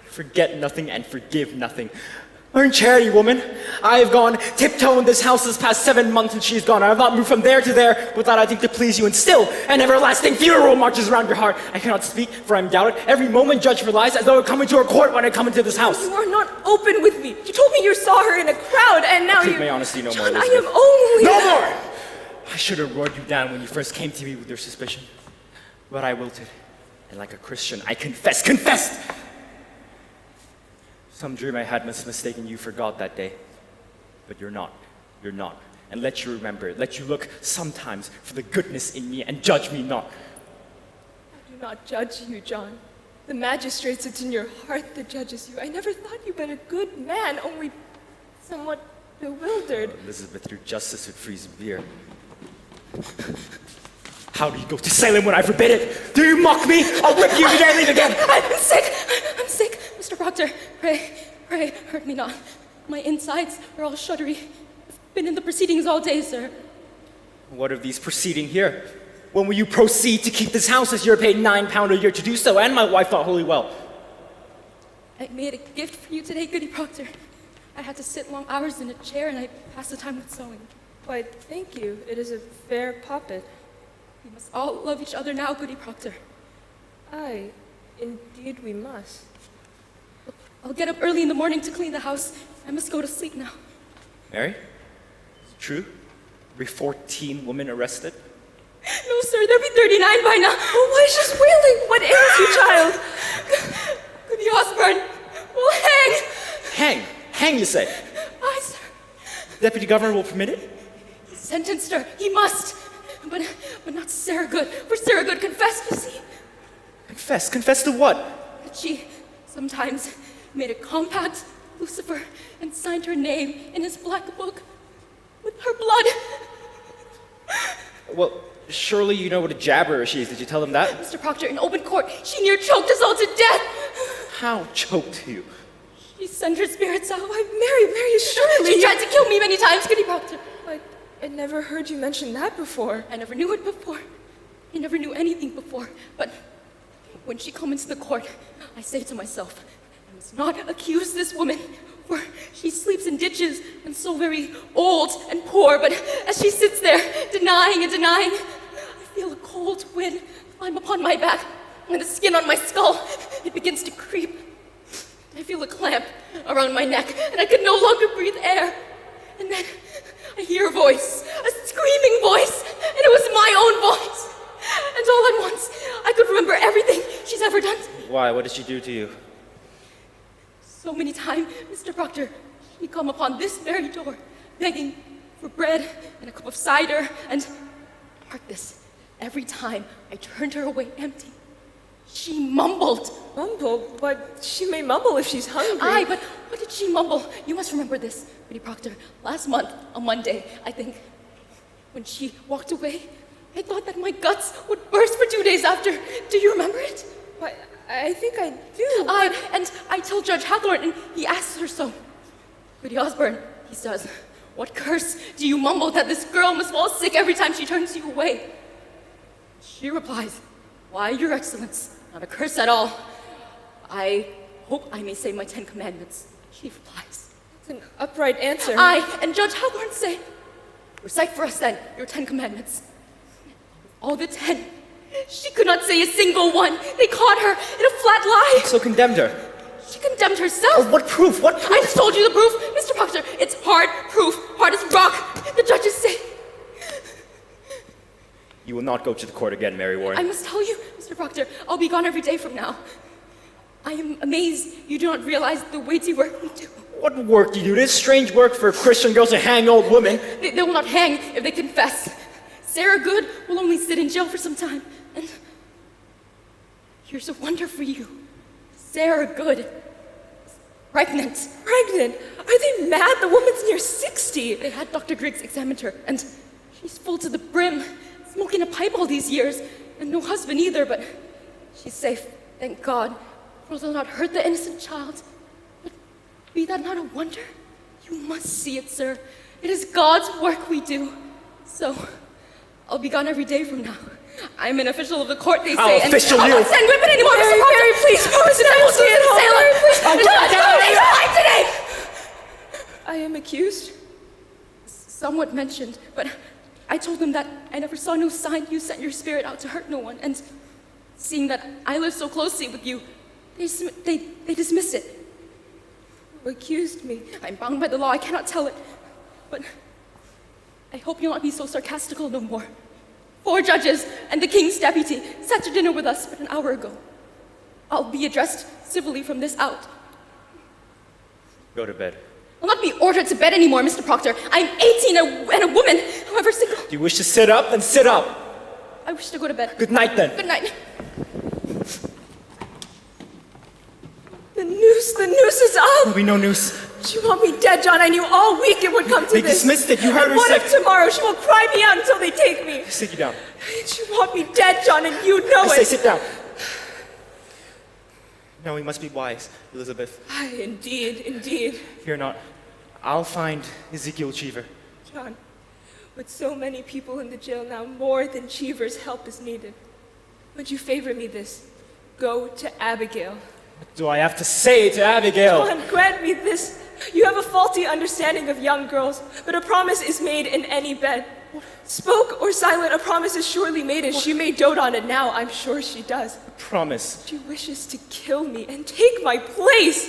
Forget nothing and forgive nothing. Learn charity, woman. I have gone tiptoeing this house this past 7 months and she's gone. I have not moved from there to there without I think to please you, and still an everlasting funeral marches around your heart. I cannot speak, for I am doubted. Every moment judged for lies, as though I come into a court when I come into this house. You are not open with me. You told me you saw her in a crowd, and now Take my honesty no more, John, Elizabeth. I am only... No more! I should have roared you down when you first came to me with your suspicion. But I wilted, and like a Christian, I confessed. Some dream I had must have mistaken you for God that day. But you're not. You're not. And let you remember, let you look sometimes for the goodness in me and judge me not. I do not judge you, John. The magistrates, it's in your heart that judges you. I never thought you but a good man, only somewhat bewildered. Oh, Elizabeth, your justice would freeze beer. How do you go to Salem when I forbid it? Do you mock me? I'll whip you if you dare leave again! I'm sick! I'm sick! Mr. Proctor, pray, hurt me not. My insides are all shuddery. I've been in the proceedings all day, sir. What of these proceeding here? When will you proceed to keep this house as you're paid £9 a year to do so, and my wife thought wholly well? I made a gift for you today, Goody Proctor. I had to sit long hours in a chair and I passed the time with sewing. Why, thank you. It is a fair poppet. We must all love each other now, Goody Proctor. Aye, indeed we must. I'll get up early in the morning to clean the house. I must go to sleep now. Mary? Is it true? Every 14 women arrested? No, sir, there'll be 39 by now. Oh, why is she wailing? What ails you, child? Goody Osborne will hang. Hang? Hang, you say? Aye, sir. The deputy governor will permit it? He sentenced her. He must. But not Sarah Good. For Sarah Good confessed, you see. Confess? Confess to what? That she sometimes made a compact with Lucifer and signed her name in his black book with her blood. Well, surely you know what a jabberer she is. Did you tell them that? Mr. Proctor, in open court, she near choked us all to death. How choked you? She sent her spirits out. Why, Mary, surely She tried to kill me many times, Goody Proctor. I never heard you mention that before. I never knew it before. I never knew anything before. But when she comes into the court, I say to myself, I must not accuse this woman, for she sleeps in ditches and so very old and poor. But as she sits there, denying and denying, I feel a cold wind climb upon my back, and the skin on my skull, it begins to creep. I feel a clamp around my neck, and I can no longer breathe air. And then I hear a voice, a screaming voice, and it was my own voice. And all at once, I could remember everything she's ever done to me. Why? What did she do to you? So many times, Mr. Proctor, she come upon this very door, begging for bread and a cup of cider, and mark this, every time I turned her away empty, she mumbled. Mumbled? But she may mumble if she's hungry. Aye, but what did she mumble? You must remember this, Goody Proctor. Last month, on Monday, I think, when she walked away, I thought that my guts would burst for 2 days after. Do you remember it? Why, I think I do. Aye, and I told Judge Hathorne, and he asks her so. Goody Osborne, he says, what curse do you mumble that this girl must fall sick every time she turns you away? She replies, why, Your Excellence, not a curse at all. I hope I may say my 10 commandments. She replies. It's an upright answer. Aye, and Judge Hathorne say, recite for us then your 10 commandments. All the 10. She could not say a single one. They caught her in a flat lie. So condemned her. She condemned herself. Oh, what proof? What proof? I just told you the proof, Mr. Proctor. It's hard proof, hard as rock. The judges say. You will not go to the court again, Mary Warren. I must tell you, Mr. Proctor, I'll be gone every day from now. I am amazed you do not realize the weighty work we do. What work do you do? It is strange work for Christian girls to hang old women. They will not hang if they confess. Sarah Good will only sit in jail for some time. And here's a wonder for you. Sarah Good is pregnant. Pregnant? Are they mad? The woman's near 60. They had Dr. Griggs examine her, and she's full to the brim, smoking a pipe all these years, and no husband either, but she's safe, thank God. For they'll not hurt the innocent child. But be that not a wonder? You must see it, sir. It is God's work we do. So, I'll be gone every day from now. I'm an official of the court, they say. Official and you? I'll not stand whipping anymore, Mary, Mr. Proctor. Mary, please, Mr. Devil's stay at home. Salem. Mary, please. And not today. I am accused? Somewhat mentioned, but I told them that I never saw no sign you sent your spirit out to hurt no one, and seeing that I live so closely with you, they dismiss it. You accused me. I'm bound by the law, I cannot tell it, but I hope you'll not be so sarcastical no more. 4 judges and the king's deputy sat to dinner with us but an hour ago. I'll be addressed civilly from this out. Go to bed. I'll not be ordered to bed anymore, Mr. Proctor. I'm 18 and a woman, however single. Do you wish to sit up? Then sit up. I wish to go to bed. Good night, then. Good night. The noose is up. There'll be no news. She want me dead, John. I knew all week it would come to They this. dismissed it. You heard her What say... if tomorrow she will cry me out until they take me? Sit you down. She want me dead, John, and you know I say it. sit down. No, we must be wise, Elizabeth. Indeed. Fear not. I'll find Ezekiel Cheever. John, with so many people in the jail now, more than Cheever's help is needed. Would you favor me this? Go to Abigail. What do I have to say to Abigail? John, grant me this. You have a faulty understanding of young girls, but a promise is made in any bed. Spoke or silent, a promise is surely made, and she may dote on it now. I'm sure she does. Promise. She wishes to kill me and take my place.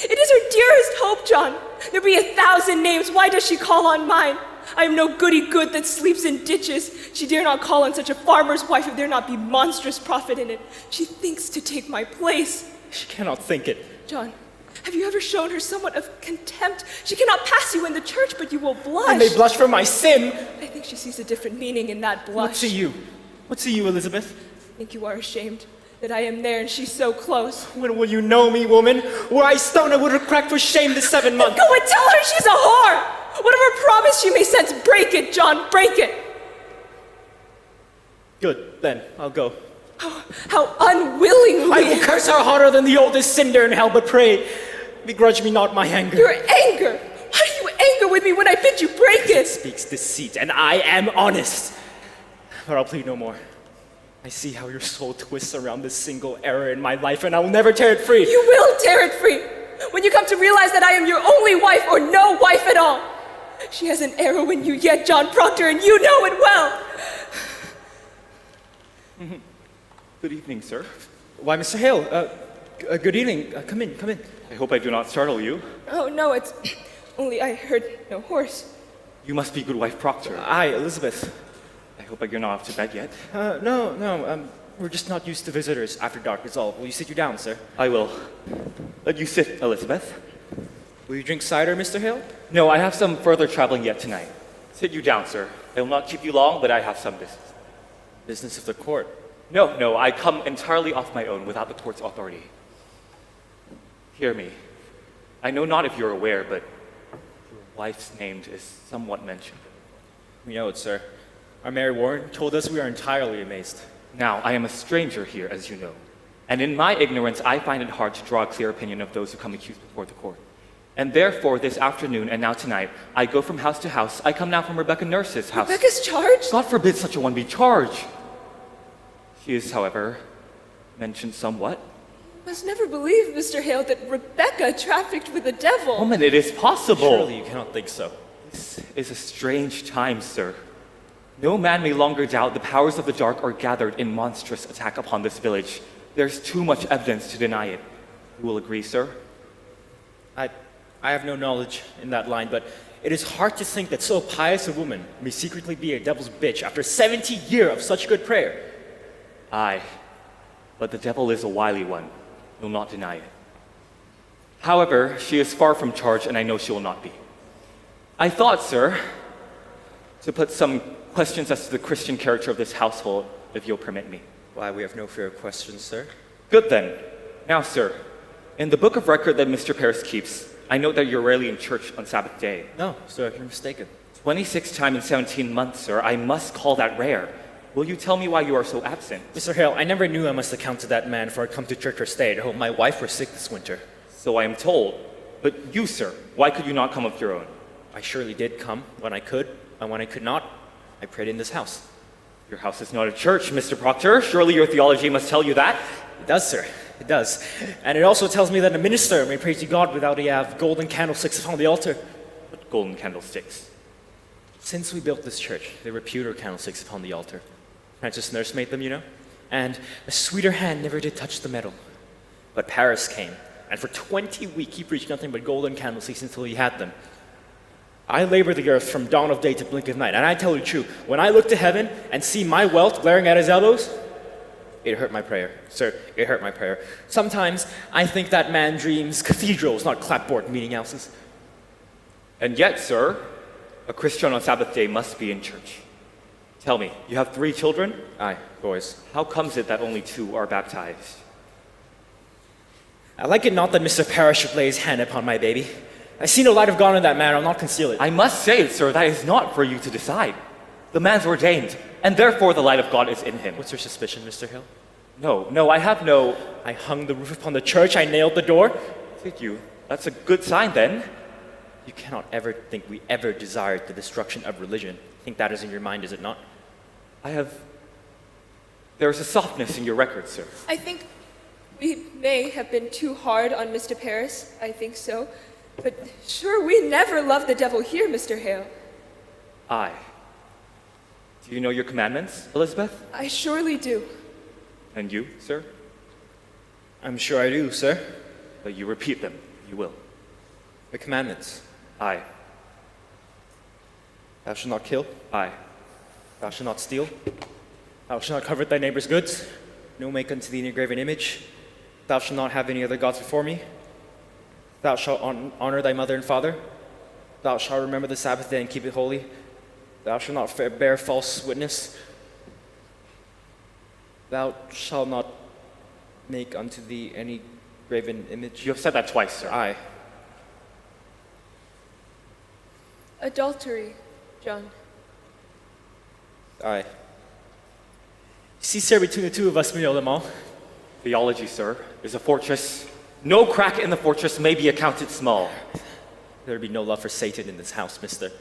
It is her dearest hope, John. There be 1,000 names. Why does she call on mine? I am no goody good that sleeps in ditches. She dare not call on such a farmer's wife if there not be monstrous profit in it. She thinks to take my place. She cannot think it. John, have you ever shown her somewhat of contempt? She cannot pass you in the church, but you will blush. I may blush for my sin. I think she sees a different meaning in that blush. What say you? What say you, Elizabeth? I think you are ashamed that I am there and she's so close. When will you know me, woman? Were I stoned, I would have cracked for shame this 7 months. Go and tell her she's a whore! Whatever promise she may sense, break it, John, break it! Good, then, I'll go. How unwillingly! I will curse her harder than the oldest cinder in hell, but pray, begrudge me not my anger. Your anger! Why do you anger with me when I bid you break it? Speaks deceit, and I am honest. But I'll plead no more. I see how your soul twists around this single error in my life, and I will never tear it free. You will tear it free when you come to realize that I am your only wife or no wife at all. She has an arrow in you yet, John Proctor, and you know it well. Good evening, sir. Why, Mr. Hale, good evening. Come in. I hope I do not startle you. Oh, no, it's only I heard no horse. You must be good wife Proctor. Aye, Elizabeth. I hope you're not off to bed yet. No, we're just not used to visitors after dark is all. Will you sit you down, sir? I will. Let you sit, Elizabeth. Will you drink cider, Mr. Hale? No, I have some further traveling yet tonight. Sit you down, sir. I will not keep you long, but I have some business. Business of the court. No, I come entirely off my own without the court's authority. Hear me. I know not if you're aware, but your wife's name is somewhat mentioned. We know it, sir. Our Mary Warren told us we are entirely amazed. Now, I am a stranger here, as you know. And in my ignorance, I find it hard to draw a clear opinion of those who come accused before the court. And therefore, this afternoon and now tonight, I go from house to house. I come now from Rebecca Nurse's house. Rebecca's charged? God forbid such a one be charged. She is, however, mentioned somewhat. You must never believe, Mr. Hale, that Rebecca trafficked with the devil. Woman, it is possible. Surely you cannot think so. This is a strange time, sir. No man may longer doubt the powers of the dark are gathered in monstrous attack upon this village. There's too much evidence to deny it. You will agree, sir? I have no knowledge in that line, but it is hard to think that so pious a woman may secretly be a devil's bitch after 70 years of such good prayer. Aye, but the devil is a wily one. You'll not deny it. However, she is far from charged, and I know she will not be. I thought, sir, to put some questions as to the Christian character of this household, if you'll permit me. Why, we have no fear of questions, sir. Good then. Now, sir, in the book of record that Mr. Paris keeps, I note that you're rarely in church on Sabbath day. No, sir, you're mistaken. 26 times in 17 months, sir. I must call that rare. Will you tell me why you are so absent? Mr. Hale, I never knew I must account to that man for I come to church or stayed. Oh, my wife was sick this winter. So I am told. But you, sir, why could you not come of your own? I surely did come when I could, and when I could not, I prayed in this house. Your house is not a church, Mr. Proctor. Surely your theology must tell you that. It does, sir. It does. And it also tells me that a minister may pray to God without he have golden candlesticks upon the altar. What golden candlesticks? Since we built this church, there were pewter candlesticks upon the altar. Francis Nurse made them, you know. And a sweeter hand never did touch the metal. But Paris came, and for 20 weeks he preached nothing but golden candlesticks until he had them. I labor the earth from dawn of day to blink of night, and I tell you the truth, when I look to heaven and see my wealth glaring at his elbows, It hurt my prayer. Sir, it hurt my prayer. Sometimes I think that man dreams cathedrals, not clapboard meeting houses. And yet, sir, a Christian on Sabbath day must be in church. Tell me, you have 3 children? Aye, boys. How comes it that only 2 are baptized? I like it not that Mr. Parrish should lay his hand upon my baby. I see no light of God in that man, I'll not conceal it. I must say, sir, that is not for you to decide. The man's ordained, and therefore the light of God is in him. What's your suspicion, Mr. Hill? No, I have no... I hung the roof upon the church, I nailed the door. Did you? That's a good sign, then. You cannot ever think we ever desired the destruction of religion. I think that is in your mind, is it not? There's a softness in your record, sir. I think we may have been too hard on Mr. Paris. I think so. But sure, we never loved the devil here, Mr. Hale. Aye. Do you know your commandments, Elizabeth? I surely do. And you, sir? I'm sure I do, sir. But you repeat them. You will. The commandments. Aye. Thou shalt not kill. Aye. Thou shalt not steal. Thou shalt not covet thy neighbor's goods. No make unto thee an graven image. Thou shalt not have any other gods before me. Thou shalt honor thy mother and father. Thou shalt remember the Sabbath day and keep it holy. Thou shalt not bear false witness. Thou shalt not make unto thee any graven image. You have said that twice, sir. Aye. Adultery, John. Aye. See, sir, between the two of us, we know them all. Theology, sir, is a fortress. No crack in the fortress may be accounted small. There be no love for Satan in this house, mister.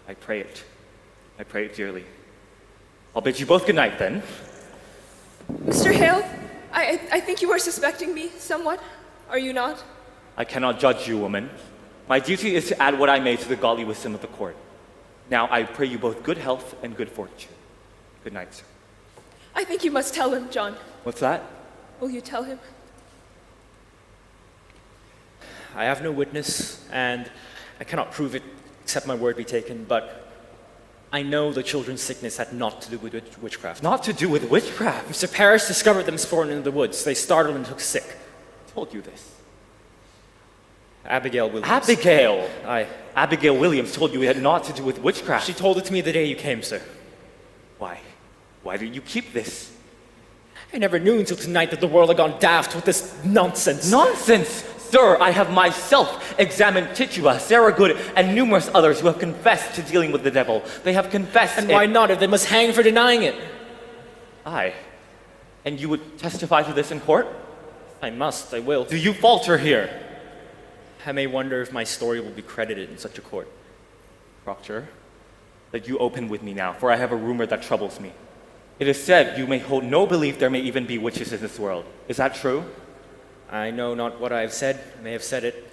I pray it. I pray it dearly. I'll bid you both good night, then. Mr. Hale, I think you are suspecting me somewhat. Are you not? I cannot judge you, woman. My duty is to add what I may to the godly wisdom of the court. Now, I pray you both good health and good fortune. Good night, sir. I think you must tell him, John. What's that? Will you tell him? I have no witness, and I cannot prove it except my word be taken, but I know the children's sickness had naught to do with witchcraft. Not to do with witchcraft? Mr. Parrish discovered them sporting in the woods. They startled and took sick. I told you this. Abigail Williams. Abigail? Aye. Abigail Williams told you it had naught to do with witchcraft. She told it to me the day you came, sir. Why? Why did you keep this? I never knew until tonight that the world had gone daft with this nonsense. Nonsense? Sir, I have myself examined Tituba, Sarah Good, and numerous others who have confessed to dealing with the devil. They have confessed. And why not, if they must hang for denying it? Aye. And you would testify to this in court? I must, I will. Do you falter here? I may wonder if my story will be credited in such a court. Proctor, that you open with me now, for I have a rumor that troubles me. It is said you may hold no belief there may even be witches in this world. Is that true? I know not what I have said. I may have said it.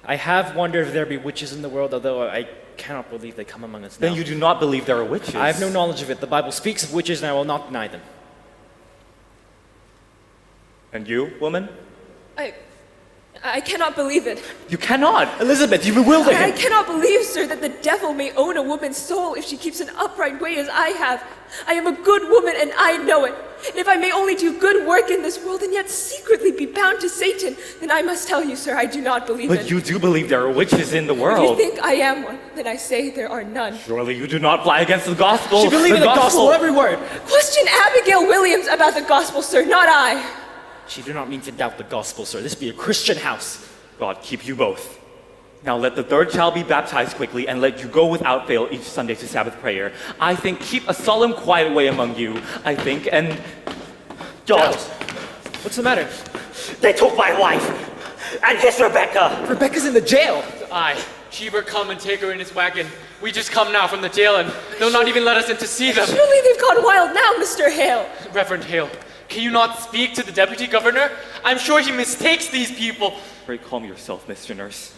I have wondered if there be witches in the world, although I cannot believe they come among us now. Then you do not believe there are witches? I have no knowledge of it. The Bible speaks of witches, and I will not deny them. And you, woman? I cannot believe it. You cannot! Elizabeth, you bewilder him! I cannot believe, sir, that the devil may own a woman's soul if she keeps an upright way as I have. I am a good woman, and I know it. And if I may only do good work in this world and yet secretly be bound to Satan, then I must tell you, sir, I do not believe it. But you do believe there are witches in the world. If you think I am one, then I say there are none. Surely you do not fly against the gospel. She believes in the gospel, every word. Question Abigail Williams about the gospel, sir, not I. She do not mean to doubt the gospel, sir. This be a Christian house. God keep you both. Now let the third child be baptized quickly and let you go without fail each Sunday to Sabbath prayer. I think keep a solemn quiet way among you, I think, and... Don't. What's the matter? They took my wife, and here's Rebecca. Rebecca's in the jail. Aye, Cheever come and take her in his wagon. We just come now from the jail and they'll not even let us in to see them. Surely they've gone wild now, Mr. Hale. Reverend Hale, can you not speak to the deputy governor? I'm sure he mistakes these people. Pray calm yourself, Mr. Nurse.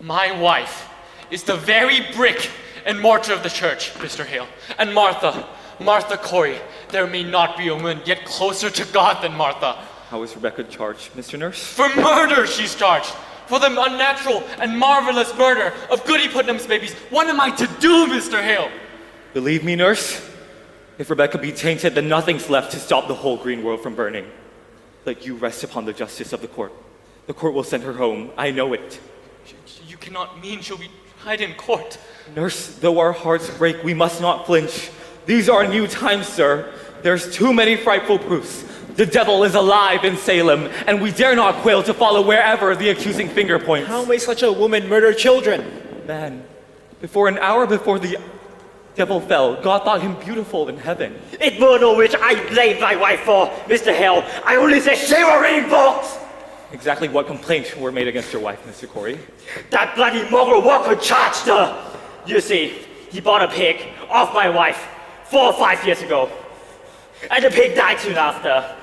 My wife is the very brick and mortar of the church, Mr. Hale. And Martha Corey, there may not be a woman yet closer to God than Martha. How is Rebecca charged, Mr. Nurse? For murder she's charged. For the unnatural and marvelous murder of Goody Putnam's babies. What am I to do, Mr. Hale? Believe me, Nurse, If Rebecca be tainted, then nothing's left to stop the whole green world from burning. Let you rest upon the justice of the court. The court will send her home. I know it. You cannot mean she'll be tried in court. Nurse, though our hearts break, we must not flinch. These are new times, sir. There's too many frightful proofs. The devil is alive in Salem, and we dare not quail to follow wherever the accusing finger points. How may such a woman murder children? Man, before an hour before the devil fell, God thought him beautiful in heaven. It murder which I blame my wife for, Mr. Hale. I only said she was reading books. Exactly what complaints were made against your wife, Mr. Corey? That bloody mongrel walker charged her. You see, he bought a pig off my wife 4 or 5 years ago. And the pig died soon after.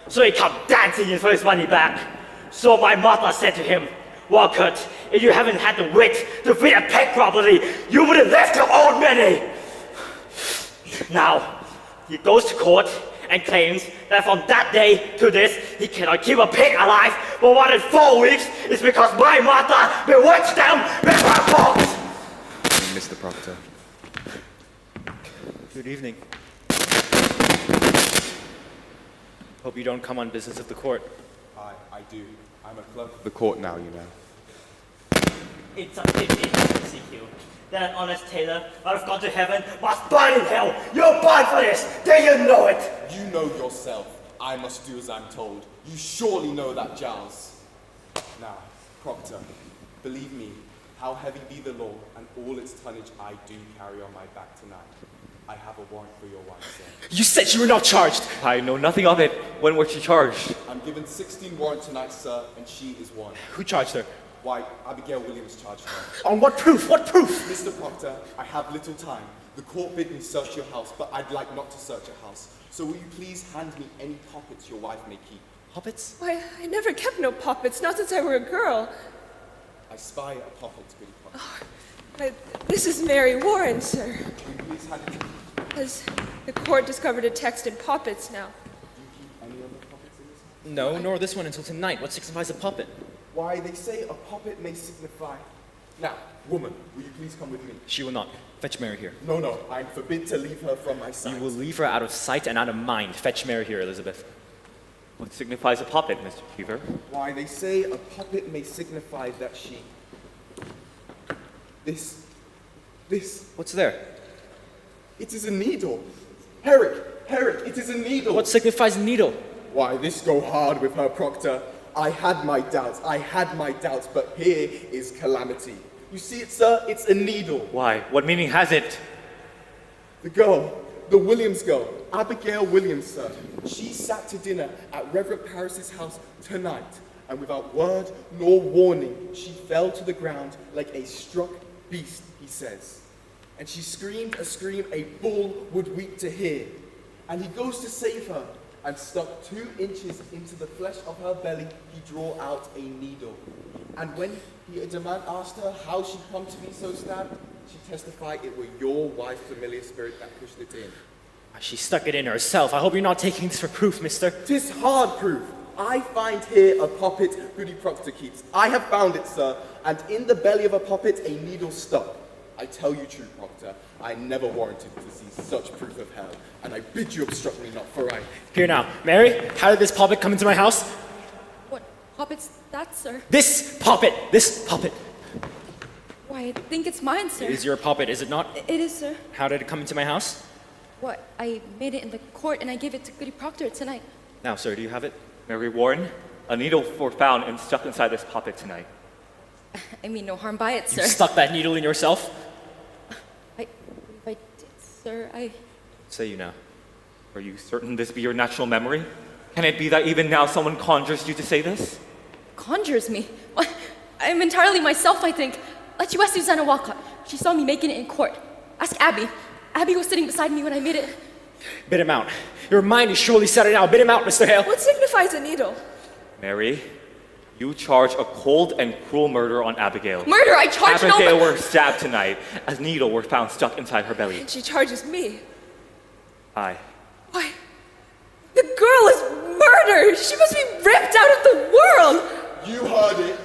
So he come dancing in for his money back. So my mother said to him, Walker, if you haven't had the wit to feed a pig properly, you would have left your own money. Now, he goes to court and claims that from that day to this, he cannot keep a pig alive for more than 4 weeks. It's because my mother bewitched them with her books. Mr. Proctor. Good evening. Hope you don't come on business of the court. I do. I'm a clerk of the court now, you know. It's a pity, CQ, that an honest tailor might have gone to heaven must burn in hell. You're born for this. Do you know it? You know yourself. I must do as I'm told. You surely know that, Giles. Now, Proctor, believe me, how heavy be the law and all its tonnage I do carry on my back tonight. I have a warrant for your wife, sir. You said you were not charged. I know nothing of it. When was she charged? I'm given 16 warrants tonight, sir, and she is one. Who charged her? Why, Abigail Williams charged her. On what proof? What proof? Mr. Proctor, I have little time. The court bid me search your house, but I'd like not to search your house. So will you please hand me any pockets your wife may keep? Poppets? Why, I never kept no poppets, not since I were a girl. I spy a pocket, Goody Proctor. This is Mary Warren, sir. Will you please hand it to me? Has the court discovered a text in poppets now? Do you keep any other pockets in this? No, nor this one until tonight. What signifies a puppet? Why, they say a puppet may signify... Now, woman, will you please come with me? She will not. Fetch Mary here. No, I'm forbid to leave her from my sight. You will leave her out of sight and out of mind. Fetch Mary here, Elizabeth. What signifies a puppet, Mr. Cheever? Why, they say a puppet may signify that she... This... What's there? It is a needle. Herrick, it is a needle. What signifies needle? Why, this go hard with her, Proctor. I had my doubts, but here is calamity. You see it, sir? It's a needle. Why? What meaning has it? The girl, the Williams girl, Abigail Williams, sir. She sat to dinner at Reverend Paris's house tonight, and without word nor warning, she fell to the ground like a struck beast, he says. And she screamed a scream a bull would weep to hear. And he goes to save her, and stuck 2 inches into the flesh of her belly, he draw out a needle. And when the man asked her how she come to be so stabbed, she testified it were your wife's familiar spirit that pushed it in. She stuck it in herself. I hope you're not taking this for proof, mister. 'Tis hard proof. I find here a poppet Goody Proctor keeps. I have found it, sir, and in the belly of a poppet a needle stuck. I tell you true, Proctor, I never warranted to see such proof of hell, and I bid you obstruct me not, for I... Here now. Mary, how did this poppet come into my house? What poppet's that, sir? This poppet! Why, I think it's mine, sir. It is your poppet, is it not? It is, sir. How did it come into my house? What? I made it in the court and I gave it to Goody Proctor tonight. Now, sir, do you have it? Mary Warren, a needle was found and stuck inside this poppet tonight. I mean no harm by it, sir. You stuck that needle in yourself? I did, sir. Say you now. Are you certain this be your natural memory? Can it be that even now someone conjures you to say this? Conjures me? What? I'm entirely myself, I think. Like you ask Susanna Walcott. She saw me making it in court. Ask Abby. Abby was sitting beside me when I made it. Bid him out. Your mind is surely set now. Bid him out, Mr. Hale. What signifies a needle? Mary, you charge a cold and cruel murder on Abigail. Murder? I charge no... Abigail were stabbed tonight, as needle were found stuck inside her belly. And she charges me. Aye. Why? The girl is murdered! She must be ripped out of the world! You heard it.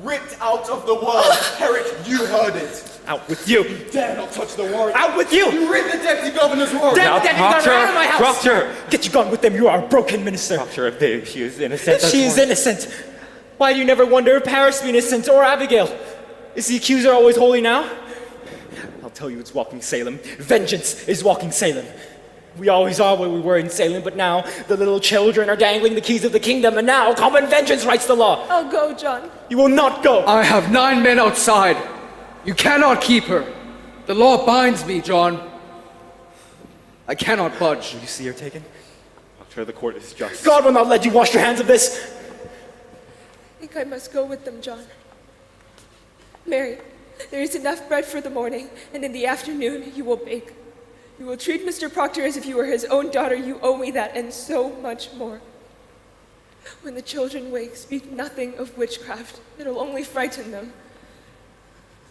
Ripped out of the world. Herrick, you heard it. Out with you! Dare not touch the warrant. Out with you! You read the deputy governor's warrant. Damn the deputy governor out of my house! Proctor! Get you gone with them, you are a broken minister. Proctor, if she is innocent... If she is innocent, why do you never wonder if Paris be innocent or Abigail? Is the accuser always holy now? I'll tell you it's walking Salem. Vengeance is walking Salem. We always are where we were in Salem, but now the little children are dangling the keys of the kingdom, and now common vengeance writes the law. I'll go, John. You will not go. I have 9 men outside. You cannot keep her. The law binds me, John. I cannot budge. You see her taken? Proctor, the court is just. God will not let you wash your hands of this. I think I must go with them, John. Mary, there is enough bread for the morning, and in the afternoon you will bake. You will treat Mr. Proctor as if you were his own daughter. You owe me that, and so much more. When the children wake, speak nothing of witchcraft. It'll only frighten them.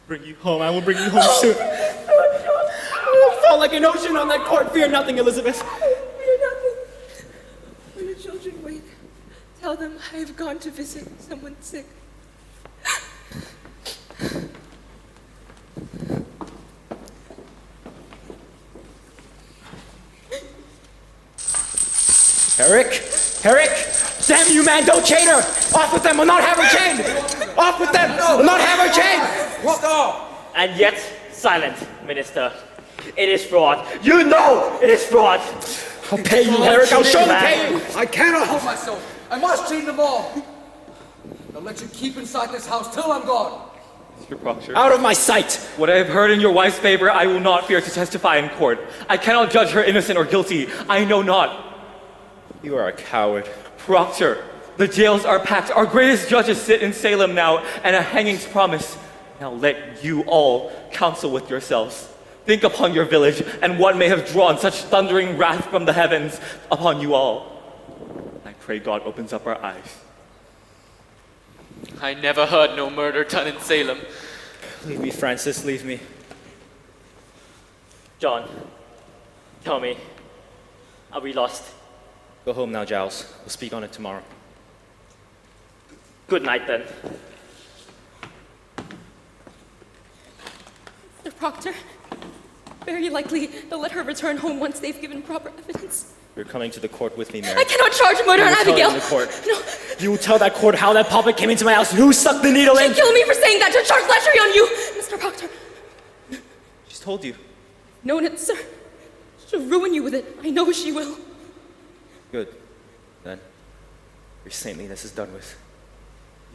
Bring you home. I will bring you home soon. I will fall like an ocean on that court. Fear nothing, Elizabeth. Fear nothing. When the children wake, tell them I have gone to visit someone sick. Herrick! Damn you, man, don't chain her! Off with them, we'll not have her chained! Off with them, we'll not have her chained! Stop! And yet, silent, minister. It is fraud. You know it is fraud! I'll pay you, Herrick, I'll surely pay you! I cannot help myself. I must chain them all. I'll let you keep inside this house till I'm gone. Mr. Proctor. Out of my sight! What I have heard in your wife's favor, I will not fear to testify in court. I cannot judge her innocent or guilty. I know not. You are a coward. Proctor, the jails are packed. Our greatest judges sit in Salem now, and a hanging's promise. Now let you all counsel with yourselves. Think upon your village, and what may have drawn such thundering wrath from the heavens upon you all. I pray God opens up our eyes. I never heard no murder done in Salem. Leave me, Francis, leave me. John, tell me, are we lost? Go home now, Giles. We'll speak on it tomorrow. Good night, then. Mr. Proctor, very likely they'll let her return home once they've given proper evidence. You're coming to the court with me, Mary. I cannot charge murder on Abigail. In the court. No. You will tell that court how that puppet came into my house and who sucked the needle in. She'll kill me for saying that. She'll charge lechery on you, Mr. Proctor. She's told you. Known it, sir. She'll ruin you with it. I know she will. Good. Then, your saintliness is done with.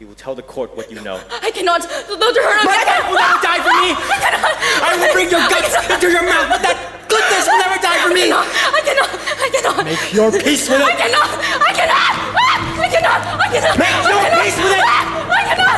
You will tell the court what you know. I cannot. They'll do her on My wife will never die for me. I cannot. I will bring your guts into your mouth, but that goodness will never die for me. I cannot. Make your peace with it. I cannot. Make your peace with it. I cannot.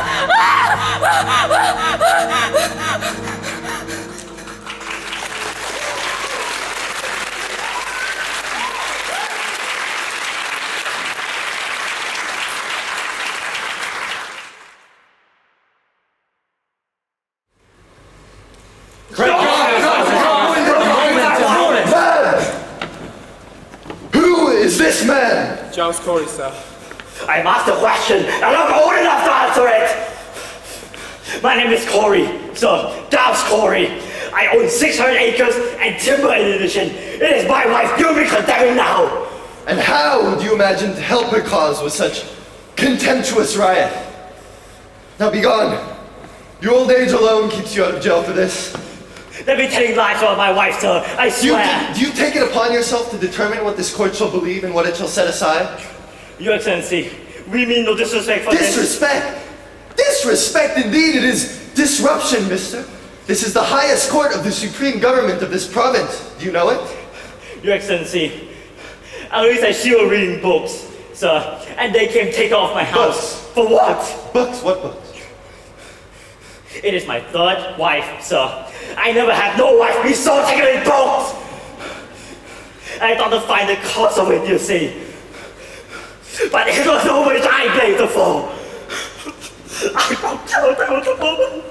Who is this man? Giles Corey, sir. I'm asked a question, and I'm old enough to answer it! My name is Corey, sir. Giles Corey. I own 600 acres and timber in addition. It is my wife you'll be condemning now! And how would you imagine to help her cause with such contemptuous riot? Now be gone. Your old age alone keeps you out of jail for this. Let me telling lies about my wife, sir. I swear. Do you take it upon yourself to determine what this court shall believe and what it shall set aside? Your Excellency, we mean no disrespect for Disrespect? Disrespect indeed. It is disruption, mister. This is the highest court of the supreme government of this province. Do you know it? Your Excellency, at least I see you reading books, sir, and they came take off my house. Books? For what? Books? What books? It is my third wife, sir. I never had no wife be so taken in books. I thought to find the cause of it, you see. But it was always I blamed the for. I don't tell them the moment.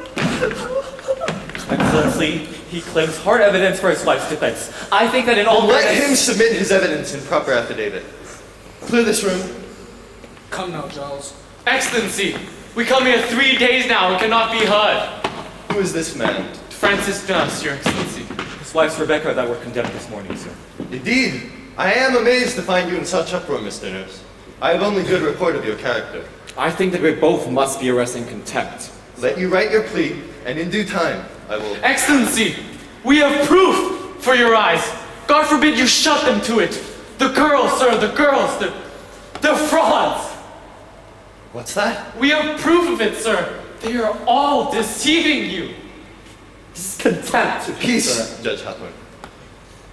Excellency, he claims hard evidence for his wife's defense. I think that in all Let him submit his evidence in proper affidavit. Clear this room. Come now, Giles. Excellency, we come here 3 days now and cannot be heard. Who is this man? Francis Duss, Your Excellency. His wife's Rebecca that were condemned this morning, sir. Indeed. I am amazed to find you in such uproar, Mr. Nurse. I have only good report of your character. I think that we both must be arrested in contempt. Let you write your plea, and in due time, I will... Excellency, we have proof for your eyes. God forbid you shut them to it. The girls, sir, the girls, they're frauds. What's that? We have proof of it, sir. They are all deceiving you. This is contempt. Peace, Judge Hutton.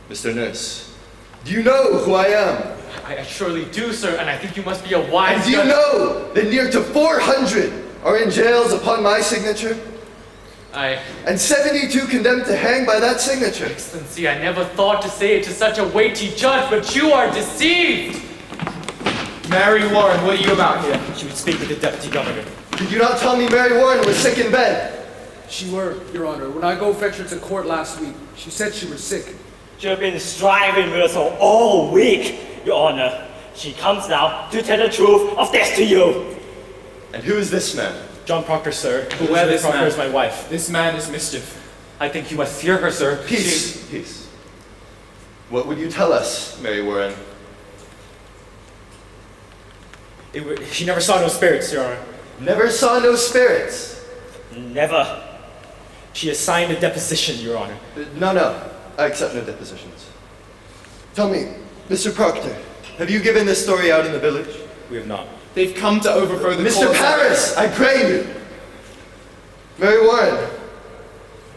Mr. Nurse, do you know who I am? I surely do, sir, and I think you must be a wise And do you judge. know that near to 400 are in jails upon my signature? And 72 condemned to hang by that signature. Excellency, I never thought to say it to such a weighty judge, but you are deceived. Mary Warren, what are you about here? She would speak with the deputy governor. Did you not tell me Mary Warren was sick in bed? She were, Your Honor. When I go fetch her to court last week, she said she was sick. She has been striving with us all week, Your Honor. She comes now to tell the truth of this to you. And who is this man? John Proctor, sir. Beware this Proctor man. is my wife. This man is mischief. I think you must fear her, sir. Peace, peace. What would you tell us, Mary Warren? She never saw no spirits, Your Honor. Never saw no spirits? Never. She has signed a deposition, Your Honor. No. I accept no depositions. Tell me, Mr. Proctor, have you given this story out in the village? We have not. They've come to overthrow the Mr. court. Paris, I pray you. Mary Warren,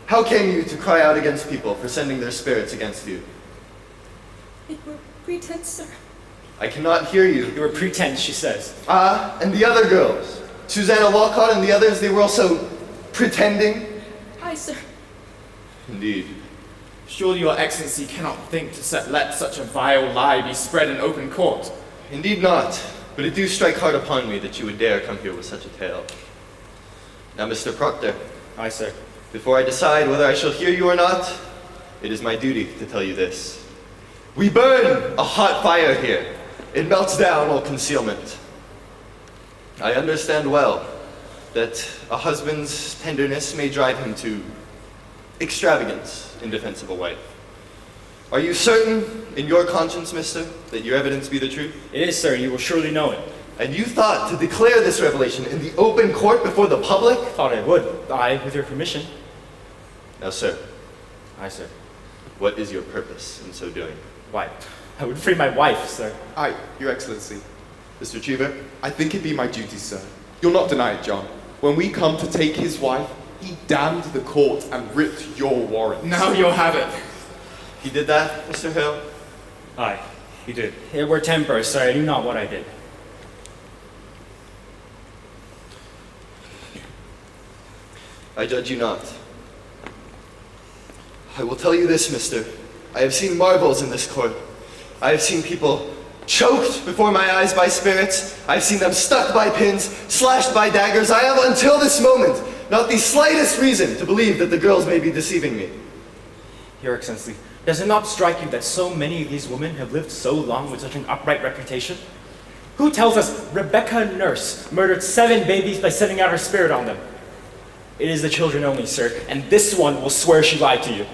how came you to cry out against people for sending their spirits against you? It were pretense, sir. I cannot hear you. You were pretense, she says. And the other girls? Susanna Walcott and the others, they were also pretending? Aye, sir. Indeed. Surely your excellency cannot think to let such a vile lie be spread in open court. Indeed not. But it do strike hard upon me that you would dare come here with such a tale. Now, Mr. Proctor. Aye, sir. Before I decide whether I shall hear you or not, it is my duty to tell you this. We burn a hot fire here. It melts down all concealment. I understand well that a husband's tenderness may drive him to extravagance in defense of a wife. Are you certain, in your conscience, mister, that your evidence be the truth? It is, sir. You will surely know it. And you thought to declare this revelation in the open court before the public? Thought I would. Aye, with your permission. Now, sir. Aye, sir. What is your purpose in so doing? Why, I would free my wife, sir. Aye, Your Excellency. Mr. Cheever? I think it be my duty, sir. You'll not deny it, John. When we come to take his wife, he damned the court and ripped your warrant. Now you'll have it. He did that, Mr. Hill? Aye, he did. It were temper, sir. I knew not what I did. I judge you not. I will tell you this, mister. I have seen marvels in this court. I have seen people choked before my eyes by spirits. I've seen them stuck by pins, slashed by daggers. I have, until this moment, not the slightest reason to believe that the girls may be deceiving me. Your Excellency, does it not strike you that so many of these women have lived so long with such an upright reputation? Who tells us Rebecca Nurse murdered 7 babies by sending out her spirit on them? It is the children only, sir, and this one will swear she lied to you.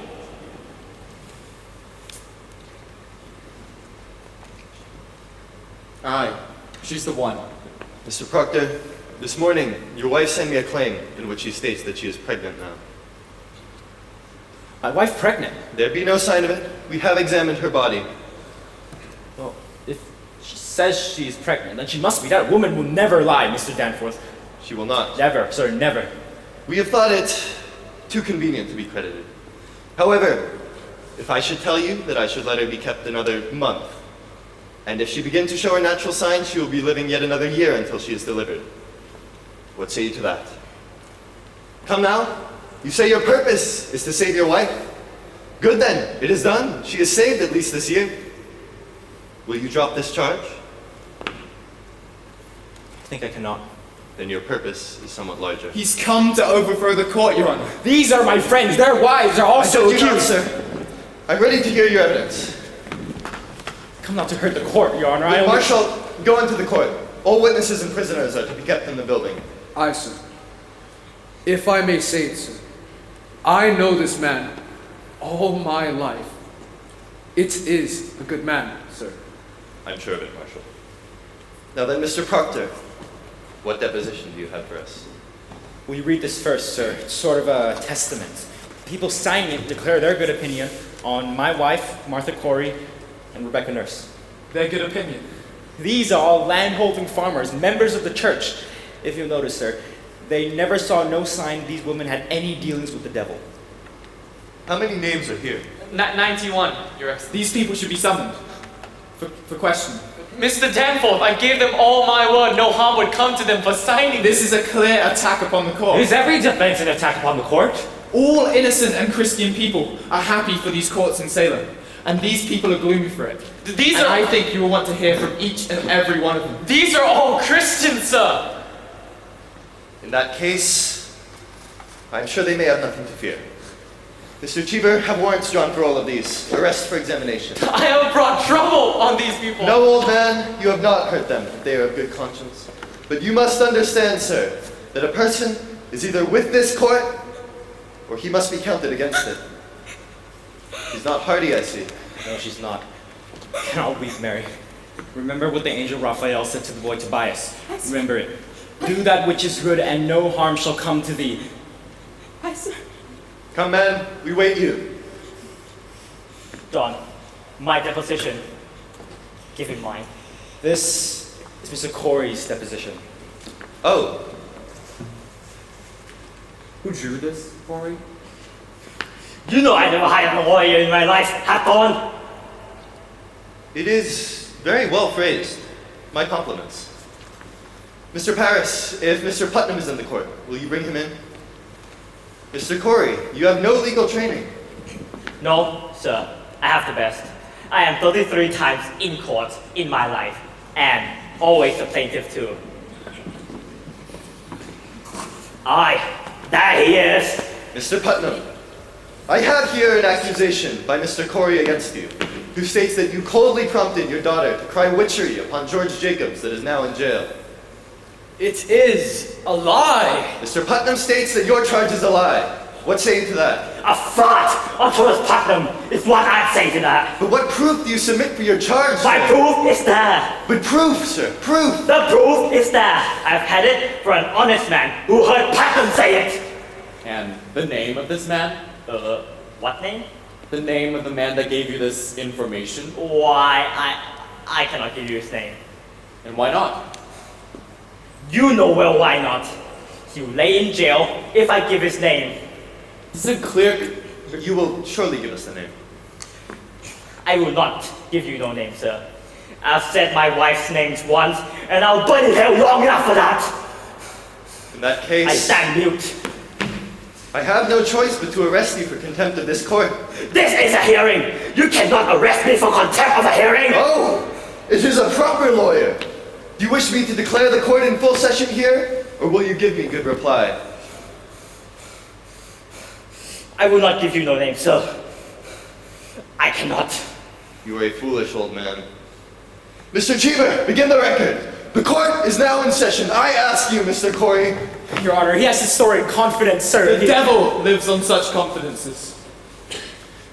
Aye, she's the one. Mr. Proctor, this morning, your wife sent me a claim in which she states that she is pregnant now. My wife pregnant? There be no sign of it. We have examined her body. Well, if she says she is pregnant, then she must be. That woman will never lie, Mr. Danforth. She will not. Never, sir, never. We have thought it too convenient to be credited. However, if I should tell you that I should let her be kept another month, and if she begins to show her natural signs, she will be living yet another year until she is delivered. What say you to that? Come now. You say your purpose is to save your wife. Good then, it is done. She is saved at least this year. Will you drop this charge? I think I cannot. Then your purpose is somewhat larger. He's come to overthrow the court, Your Honor. These are my friends. Their wives are also accused. accused. Sir. I'm ready to hear your evidence. Come not to hurt the court, Your Honor. Marshal, go into the court. All witnesses and prisoners are to be kept in the building. Aye, sir. If I may say it, sir. I know this man all my life. It is a good man, sir. I'm sure of it, Marshal. Now then, Mr. Proctor, what deposition do you have for us? Will you read this first, sir? It's sort of a testament. People signing it declare their good opinion on my wife, Martha Corey, and Rebecca Nurse. Their good opinion? These are all landholding farmers, members of the church. If you'll notice, sir, they never saw no sign these women had any dealings with the devil. How many names are here? 91, Your Excellency. These people should be summoned for questioning. Mr. Danforth, I gave them all my word. No harm would come to them for signing. This is a clear attack upon the court. Is every defense an attack upon the court? All innocent and Christian people are happy for these courts in Salem, and these people are gloomy for it. I think you will want to hear from each and every one of them. These are all Christians, sir. In that case, I'm sure they may have nothing to fear. Mr. Cheever, have warrants drawn for all of these. Arrest for examination. I have brought trouble on these people. No, old man, you have not hurt them if they are of good conscience. But you must understand, sir, that a person is either with this court, or he must be counted against it. She's not hardy, I see. No, she's not. Cannot weep, Mary. Remember what the angel Raphael said to the boy Tobias. Remember it. Do that which is good, and no harm shall come to thee. Aye, sir. Come, man, we wait you. Don, my deposition. Give him mine. This is Mr. Corey's deposition. Oh. Who drew this, Corey? You know I never hired a lawyer in my life, have Don. It is very well phrased. My compliments. Mr. Paris, if Mr. Putnam is in the court, will you bring him in? Mr. Corey, you have no legal training. No, sir. I have the best. I am 33 times in court in my life, and always the plaintiff too. Aye, there he is. Mr. Putnam, I have here an accusation by Mr. Corey against you, who states that you coldly prompted your daughter to cry witchery upon George Jacobs that is now in jail. It is a lie. Mr. Putnam states that your charge is a lie. What say you to that? A fraud on Thomas Putnam is what I'd say to that. But what proof do you submit for your charge, My sir? proof is there. But proof, sir, proof. The proof is there. I've had it for an honest man who heard Putnam say it. And the name of this man? What name? The name of the man that gave you this information? Why, I cannot give you his name. And why not? You know well why not. He'll lay in jail if I give his name. This is clear. You will surely give us the name. I will not give you no name, sir. I've said my wife's names once, and I'll burn in hell long enough for that. In that case, I stand mute. I have no choice but to arrest you for contempt of this court. This is a hearing. You cannot arrest me for contempt of a hearing. Oh, it is a proper lawyer. Do you wish me to declare the court in full session here, or will you give me good reply? I will not give you no name, sir. I cannot. You are a foolish old man. Mr. Cheever, begin the record. The court is now in session. I ask you, Mr. Corey. Your Honor, he has his story in confidence, sir. The devil lives on such confidences.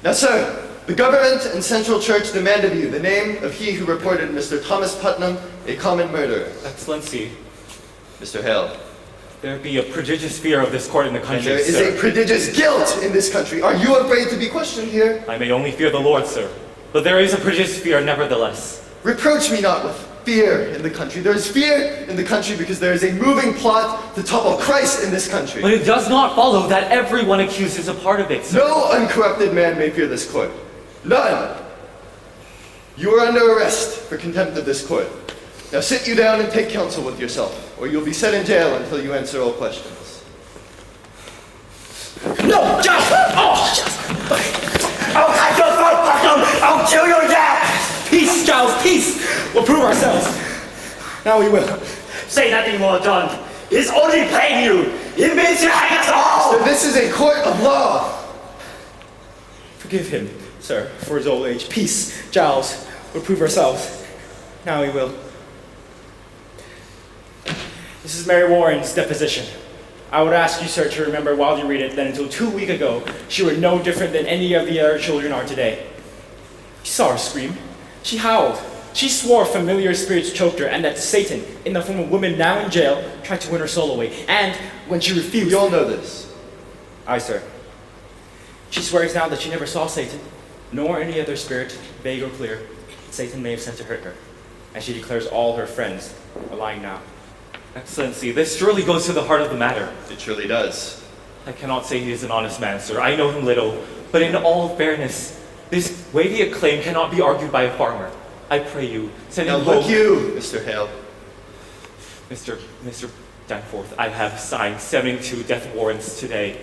Now, sir, the government and Central Church demand of you the name of he who reported Mr. Thomas Putnam a common murderer. Excellency, Mr. Hale. there be a prodigious fear of this court in the And country, there is sir. a prodigious guilt in this country. Are you afraid to be questioned here? I may only fear the Lord, sir, but there is a prodigious fear nevertheless. Reproach me not with fear in the country. There is fear in the country because there is a moving plot to topple Christ in this country. But it does not follow that everyone accused is a part of it, sir. No uncorrupted man may fear this court. None. You are under arrest for contempt of this court. Now sit you down and take counsel with yourself, or you'll be set in jail until you answer all questions. No! Just! I'll cut your throat, Putnam! I'll kill your dad! Peace, Giles, peace! We'll prove ourselves. Now we will. Say nothing more, John. He's only playing you. He means to hang us all! So this is a court of law. Forgive him, sir, for his old age. Peace, Giles. We'll prove ourselves. Now we will. This is Mary Warren's deposition. I would ask you, sir, to remember while you read it that until 2 weeks ago, she were no different than any of the other children are today. She saw her scream. She howled. She swore familiar spirits choked her and that Satan, in the form of woman now in jail, tried to win her soul away. And when she refused... We all know this. Aye, sir. She swears now that she never saw Satan, nor any other spirit, vague or clear, Satan may have sent to hurt her. And she declares all her friends are lying now. Excellency, this surely goes to the heart of the matter. It surely does. I cannot say he is an honest man, sir. I know him little. But in all fairness, this weighty acclaim cannot be argued by a farmer. I pray you, send him now home. look you, Mr. Hale. Mr. Danforth, I have signed 72 death warrants today.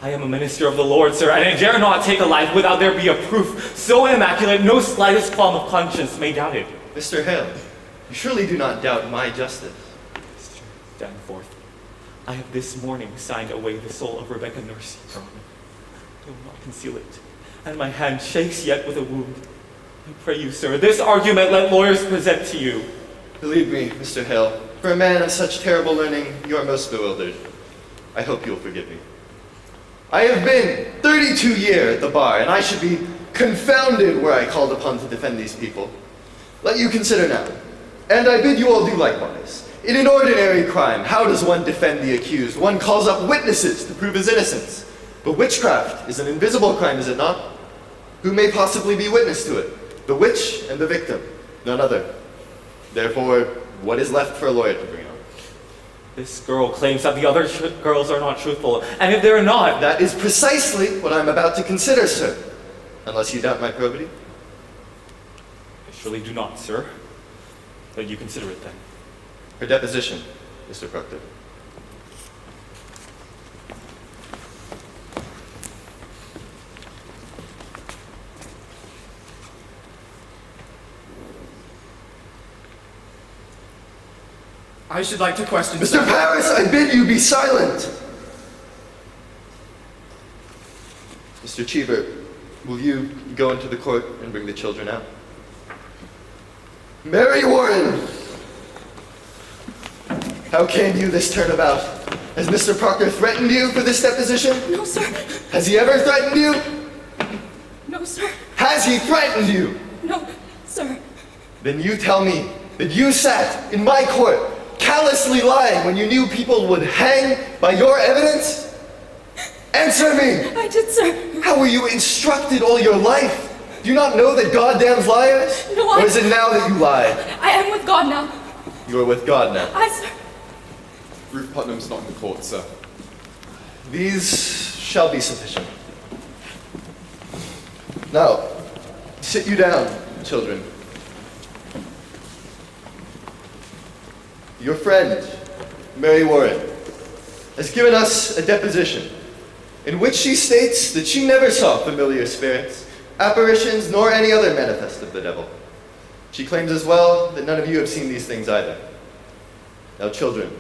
I am a minister of the Lord, sir, and I dare not take a life without there be a proof so immaculate no slightest qualm of conscience may doubt it. Mr. Hale, you surely do not doubt my justice. Mr. Danforth, I have this morning signed away the soul of Rebecca Nursey from me. I will not conceal it, and my hand shakes yet with a wound. I pray you, sir, this argument let lawyers present to you. Believe me, Mr. Hale, for a man of such terrible learning, you are most bewildered. I hope you'll forgive me. I have been 32 years at the bar, and I should be confounded were I called upon to defend these people. Let you consider now, and I bid you all do likewise. In an ordinary crime, how does one defend the accused? One calls up witnesses to prove his innocence. But witchcraft is an invisible crime, is it not? Who may possibly be witness to it? The witch and the victim, none other. Therefore, what is left for a lawyer to bring on? This girl claims that the other girls are not truthful, and if they're not... That is precisely what I'm about to consider, sir. Unless you doubt my probity? I surely do not, sir. But you consider it then. Her deposition, Mr. Proctor. I should like to question... Mr. Paris, I bid you be silent! Mr. Cheever, will you go into the court and bring the children out? Mary Warren! How came you this turnabout? Has Mr. Proctor threatened you for this deposition? No, sir. Has he ever threatened you? No, sir. Has he threatened you? No, sir. Then you tell me that you sat in my court callously lying when you knew people would hang by your evidence? Answer me! I did, sir. How were you instructed all your life? Do you not know that God damns liars? No, Or is it now that you lie? I am with God now. You are with God now. Sir. Ruth Putnam's not in the court, sir. These shall be sufficient. Now, sit you down, children. Your friend, Mary Warren, has given us a deposition in which she states that she never saw familiar spirits, apparitions, nor any other manifest of the devil. She claims as well that none of you have seen these things either. Now, children,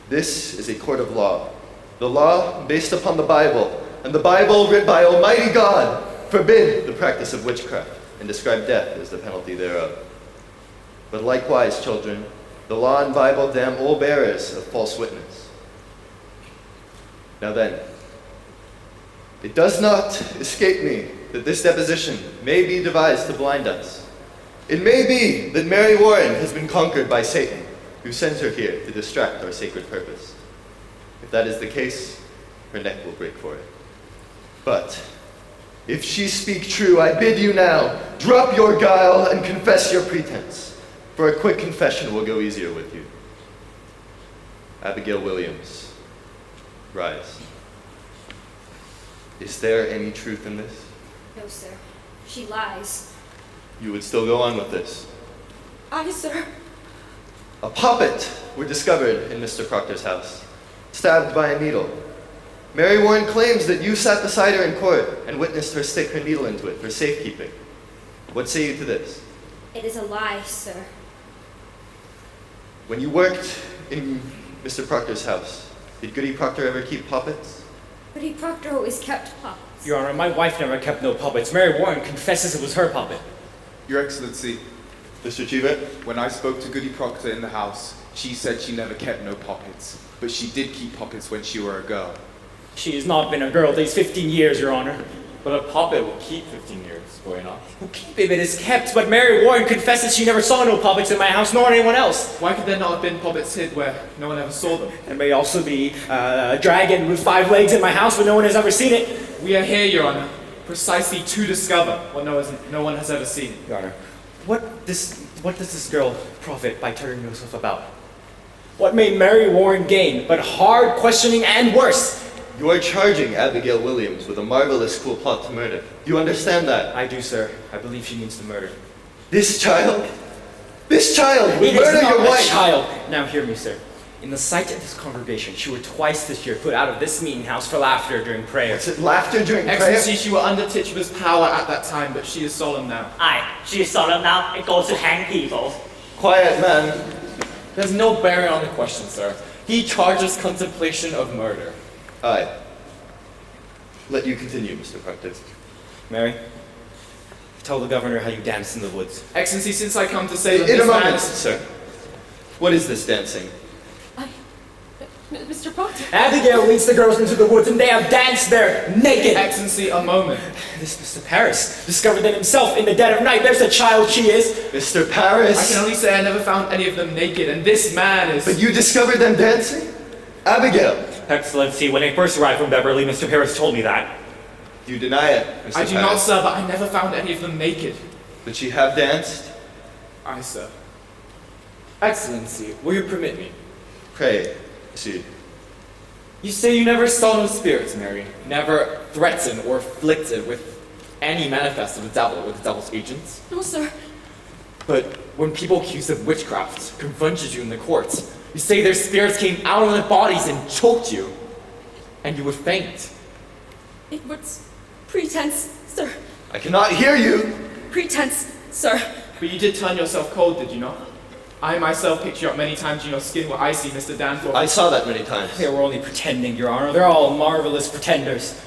this is a court of law. The law based upon the Bible, and the Bible writ by Almighty God forbid the practice of witchcraft and describe death as the penalty thereof. But likewise, children, the law and Bible damn all bearers of false witness. Now then, it does not escape me that this deposition may be devised to blind us. It may be that Mary Warren has been conquered by Satan, who sends her here to distract our sacred purpose. If that is the case, her neck will break for it. But if she speak true, I bid you now, drop your guile and confess your pretense. For a quick confession will go easier with you. Abigail Williams, rise. Is there any truth in this? No, sir. She lies. You would still go on with this? Aye, sir. A puppet were discovered in Mr. Proctor's house, stabbed by a needle. Mary Warren claims that you sat beside her in court and witnessed her stick her needle into it for safekeeping. What say you to this? It is a lie, sir. When you worked in Mr. Proctor's house, did Goody Proctor ever keep puppets? Goody Proctor always kept puppets. Your Honor, my wife never kept no puppets. Mary Warren confesses it was her puppet. Your Excellency, Mr. Cheever? When I spoke to Goody Proctor in the house, she said she never kept no poppets. But she did keep poppets when she were a girl. She has not been a girl these 15 years, Your Honor. But a puppet will keep 15 years, will it not? Well, keep if it is kept, but Mary Warren confesses she never saw no puppets in my house, nor anyone else. Why could there not have been poppets hid where no one ever saw them? There may also be a dragon with 5 legs in my house, but no one has ever seen it. We are here, Your Honor, precisely to discover what no one has ever seen. Your Honor, what does this girl profit by turning herself about? What may Mary Warren gain but hard questioning and worse? You are charging Abigail Williams with a marvelous cool plot to murder. Do you understand that? I do, sir. I believe she means to murder. This child would It murder is not your wife! a child! Now hear me, sir. In the sight of this congregation, she were twice this year put out of this meeting house for laughter during prayer. Is it laughter during prayer? Excellency, she were under Tituba's power at that time, but she is solemn now. Aye, she is solemn now and goes to hang people. Quiet, man. There's no bearing on the question, sir. He charges contemplation of murder. Aye. Let you continue, Mr. Proctor. Mary, tell the governor how you danced in the woods. Excellency, since I come to say that In a this moment, man is... sir. What is this dancing? Mr. Proctor. Abigail leads the girls into the woods and they have danced there, naked. Excellency, a moment. This Mr. Paris discovered them himself in the dead of night. There's a child she is. Mr. Paris? I can only say I never found any of them naked, and this man is... But you discovered them dancing? Abigail! Excellency, when I first arrived from Beverly, Mr. Paris told me that. You deny it, Mr. I do not, sir, but I never found any of them naked. But she have danced? Aye, sir. Excellency, will you permit me? Pray, proceed. You say you never saw no spirits, Mary. Never threatened or afflicted with any manifest of the devil or the devil's agents. No, sir. But when people accused of witchcraft confronted you in the courts, you say their spirits came out of their bodies and choked you, and you would faint. It was pretense, sir. I cannot hear you! Pretense, sir. But you did turn yourself cold, did you not? I myself picked you up many times and your skin were icy, Mr. Danforth. I saw that many times. They were only pretending, Your Honor. They're all marvelous pretenders.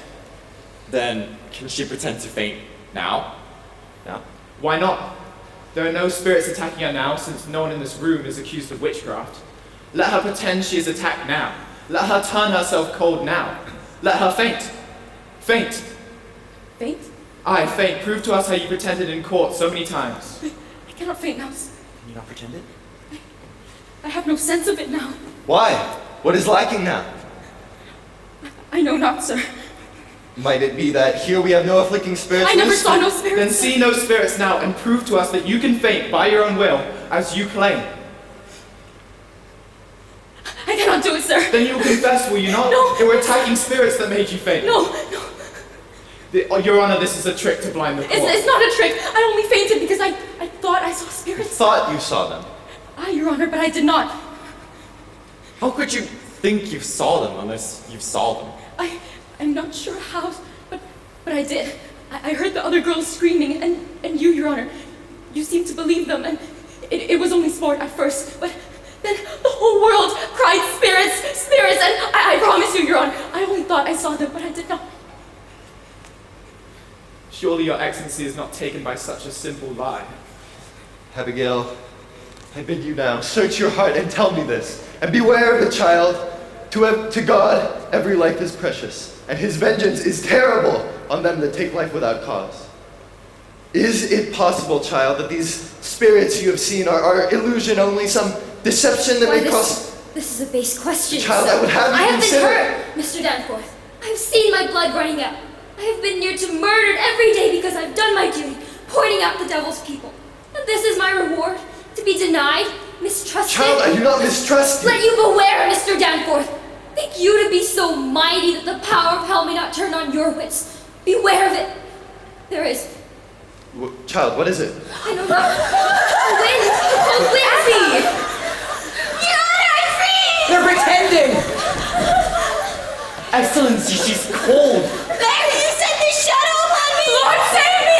Then, can she pretend to faint now? No. Why not? There are no spirits attacking her now, since no one in this room is accused of witchcraft. Let her pretend she is attacked now. Let her turn herself cold now. Let her faint. Faint. Faint? Aye, faint. Prove to us how you pretended in court so many times. I cannot faint now, sir. Can you not pretend it? I have no sense of it now. Why? What is lacking now? I know not, sir. Might it be that here we have no afflicting spirits? I never saw no spirits. Then see no spirits now and prove to us that you can faint by your own will, as you claim. I cannot do it, sir. Then you will confess, will you not? No. It were attacking spirits that made you faint. No. Your Honor, this is a trick to blind the court. It's not a trick. I only fainted because I thought I saw spirits. Thought you saw them. Ah, Your Honor, but I did not. How could you think you saw them unless you saw them? I'm not sure how, but I did. I heard the other girls screaming, and you, Your Honor, you seemed to believe them, and it was only sport at first, but then the whole world cried spirits, spirits, and I promise you, Your Honor, I only thought I saw them, but I did not. Surely your Excellency is not taken by such a simple lie. Abigail, I bid you now, search your heart and tell me this, and beware of the child. To God, every life is precious, and his vengeance is terrible on them that take life without cause. Is it possible, child, that these spirits you have seen are illusion only, some deception that may cause... This is a base question, Child, sir. I would have you I have consider... been hurt, Mr. Danforth. I have seen my blood running out. I have been near to murdered every day because I've done my duty, pointing out the devil's people. And this is my reward, to be denied, mistrusted. Child, I do not mistrust you. Let you beware, Mr. Danforth. Think you to be so mighty that the power of hell may not turn on your wits. Beware of it. There is... Child, what is it? I know not. The wind! The wind! Your Honor, I'm free! They're pretending! Excellency, she's cold! Mary, you sent this shadow upon me! Lord, save me!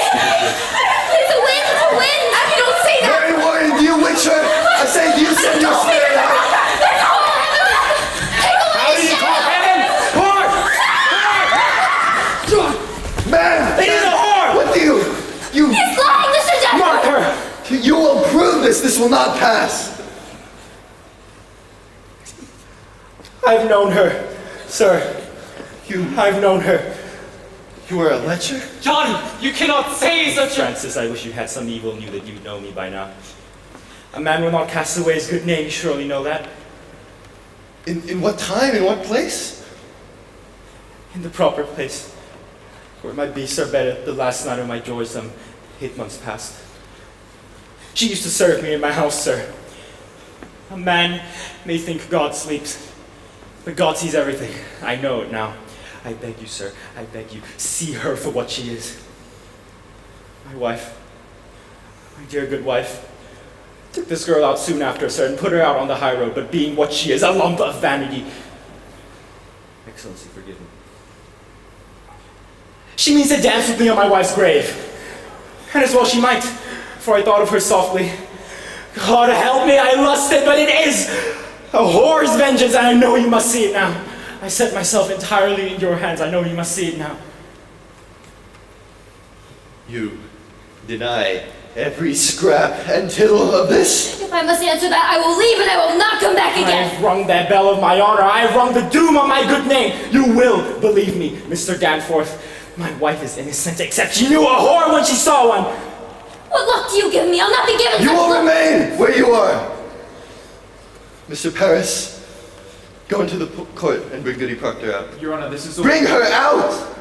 It's a wind! It's a wind! Abby, don't say that! Mary Warren, do you witch her? I say you send your spirit out! How do you call heaven? Whore! Man! It is a whore! What do you... He's lying, Mr. Danforth! Mark her! You will prove this will not pass. I've known her, sir. I've known her. You are a lecher? John, you cannot say such a... Francis, I wish you had some evil and knew that you'd know me by now. A man will not cast away his good name, you surely know that. In what time, in what place? In the proper place, where my beasts are bedded the last night of my joy some 8 months past. She used to serve me in my house, sir. A man may think God sleeps, but God sees everything. I know it now. I beg you, sir, I beg you, see her for what she is. My wife, my dear good wife, took this girl out soon after, sir, and put her out on the high road, but being what she is, a lump of vanity. Excellency, forgive me. She means to dance with me on my wife's grave. And as well she might, for I thought of her softly. God help me, I lusted, but it is a whore's vengeance, and I know you must see it now. I set myself entirely in your hands. I know you must see it now. You deny every scrap and tittle of this? If I must answer that, I will leave and I will not come back I again. have rung that bell of my honor. I have rung the doom of my good name. You will believe me, Mr. Danforth. My wife is innocent, except she knew a whore when she saw one. What luck do you give me? I'll not be given You such will luck. remain where you are. Mr. Paris, go into the court and bring Goody Proctor out. Your Honor, this is... Bring her out!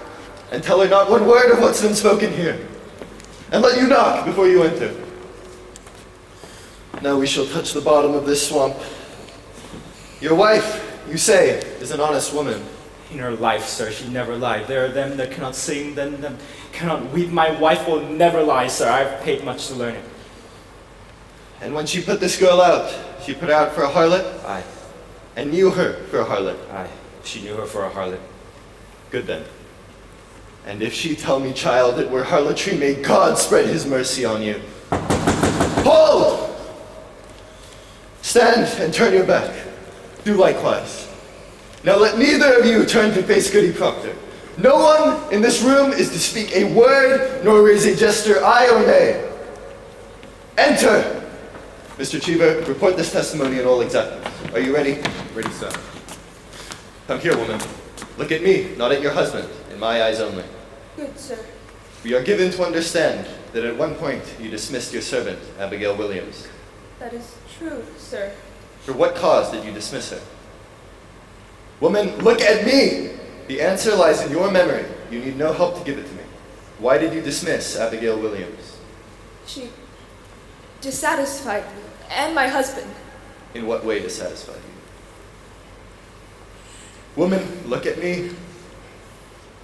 And tell her not one word of what's been spoken here. And let you knock before you enter. Now we shall touch the bottom of this swamp. Your wife, you say, is an honest woman. In her life, sir, she never lied. There are them that cannot sing, them that cannot weep. My wife will never lie, sir. I've paid much to learn it. And when she put this girl out, she put her out for a harlot? Aye. And knew her for a harlot? Aye. She knew her for a harlot. Good then. And if she tell me, child, it were harlotry, may God spread his mercy on you. Hold! Stand and turn your back. Do likewise. Now let neither of you turn to face Goody Proctor. No one in this room is to speak a word, nor raise a gesture, aye or nay. Enter! Mr. Cheever, report this testimony in all exactness. Are you ready? Ready, sir. Come here, woman. Look at me, not at your husband, in my eyes only. Good, sir. We are given to understand that at one point you dismissed your servant, Abigail Williams. That is true, sir. For what cause did you dismiss her? Woman, look at me! The answer lies in your memory. You need no help to give it to me. Why did you dismiss Abigail Williams? She dissatisfied me and my husband. In what way dissatisfied you? Woman, look at me.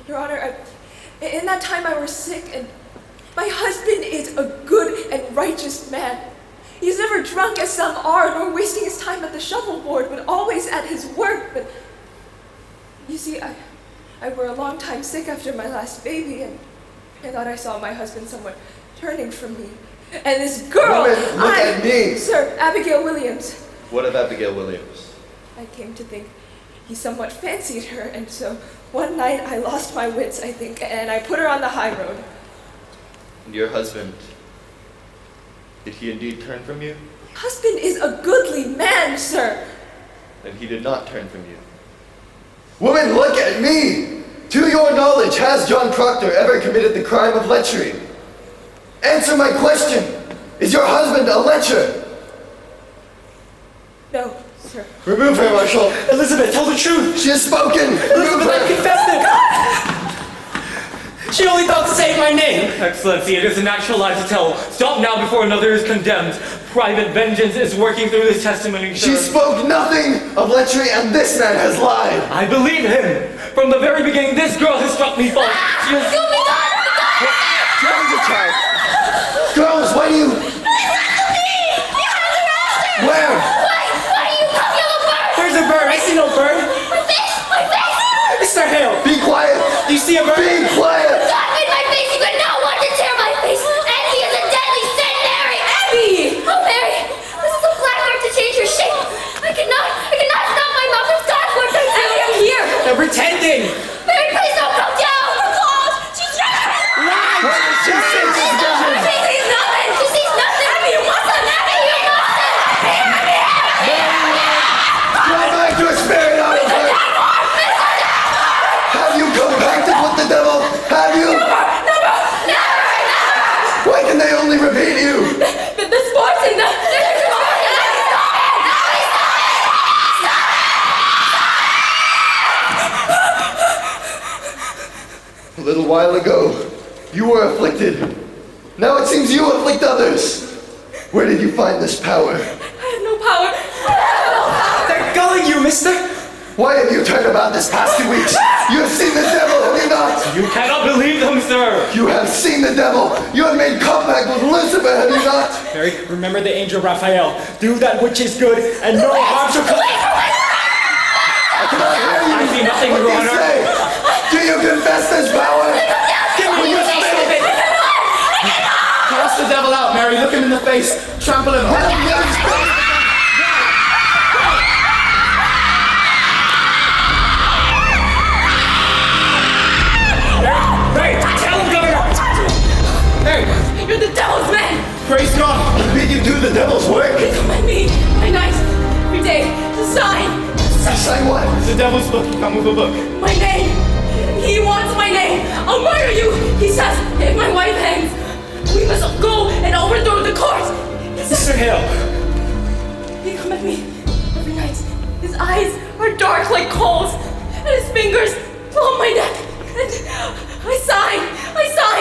Your Honor, in that time I was sick, and my husband is a good and righteous man. He's never drunk as some are, nor wasting his time at the shuffleboard, but always at his work. But you see, I were a long time sick after my last baby, and I thought I saw my husband somewhere turning from me. And this girl, Woman, look at me! Sir, Abigail Williams. What of Abigail Williams? I came to think he somewhat fancied her, and so one night I lost my wits, I think, and I put her on the high road. And your husband, did he indeed turn from you? My husband is a goodly man, sir. Then he did not turn from you. Woman, look at me! To your knowledge, has John Proctor ever committed the crime of lechery? Answer my question! Is your husband a lecher? No, sir. Remove her, Marshal! Elizabeth, tell the truth! She has spoken! Elizabeth, I confessed it! She only thought to save my name! Excellency, it is a natural lie to tell. Stop now before another is condemned. Private vengeance is working through this testimony, sir. She spoke nothing of lechery, and this man has lied! I believe him! From the very beginning, this girl has struck me false. She has... Girls, why do you... Where? Why do you come, yellow bird? Where's a bird? I see no bird. My face! My face! Mr. Hale! Be quiet! Do you see a bird? Be quiet! God made my face! You could not want to tear my face! Envy is a deadly sin, Mary! Envy! Oh, Mary! This is a black mark to change your shape! I cannot stop my mouth! It's God's work I do! I'm here! They're pretending! Mary, please don't come down! Her claws! She's What did she say? She sees nothing! She sees nothing! Abby, you must not! Abby, you must! little while ago, you were afflicted. Now it seems you afflict others. Where did you find this power? I have no power. I have no power. They're gulling you, mister! Why have you turned about this past 2 weeks? You have seen the devil, have you not? You cannot believe them, sir! You have seen the devil! You have made compact with Lucifer, have you not? Mary, remember the angel Raphael. Do that which is good, and no harm shall come. I cannot hear you! I see nothing, What Your do you Honor. say? Do you confess this power? Will you speak? Cast the devil out, Mary. Look him in the face. Trample him. Hey, tell him, Governor! Hey, You're the devil's man. praise God. Did you do the devil's work? They come at me, my night, every day, to sign. Sign what? The devil's book. Come with a book. My name. He wants my name. I'll murder you. He says if my wife hangs, we must go and overthrow the court. Mr. Hale. He come at me every night. His eyes are dark like coals, and his fingers plumb my neck. And I sign.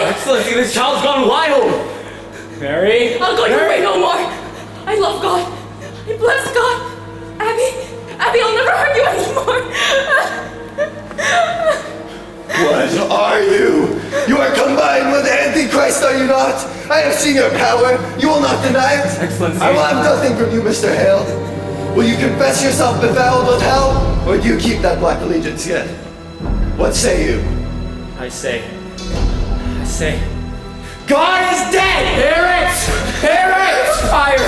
Excellency, this child's gone wild! Mary. I'll go your way no more. I love God. I bless God. Abby, I'll never hurt you anymore. What are you? You are combined with Antichrist, are you not? I have seen your power. You will not deny it. Excellency. I will have nothing from you, Mr. Hale. Will you confess yourself befouled with hell, or do you keep that black allegiance yet? What say you? I say, God is dead! Hear it! Hear it! Fire!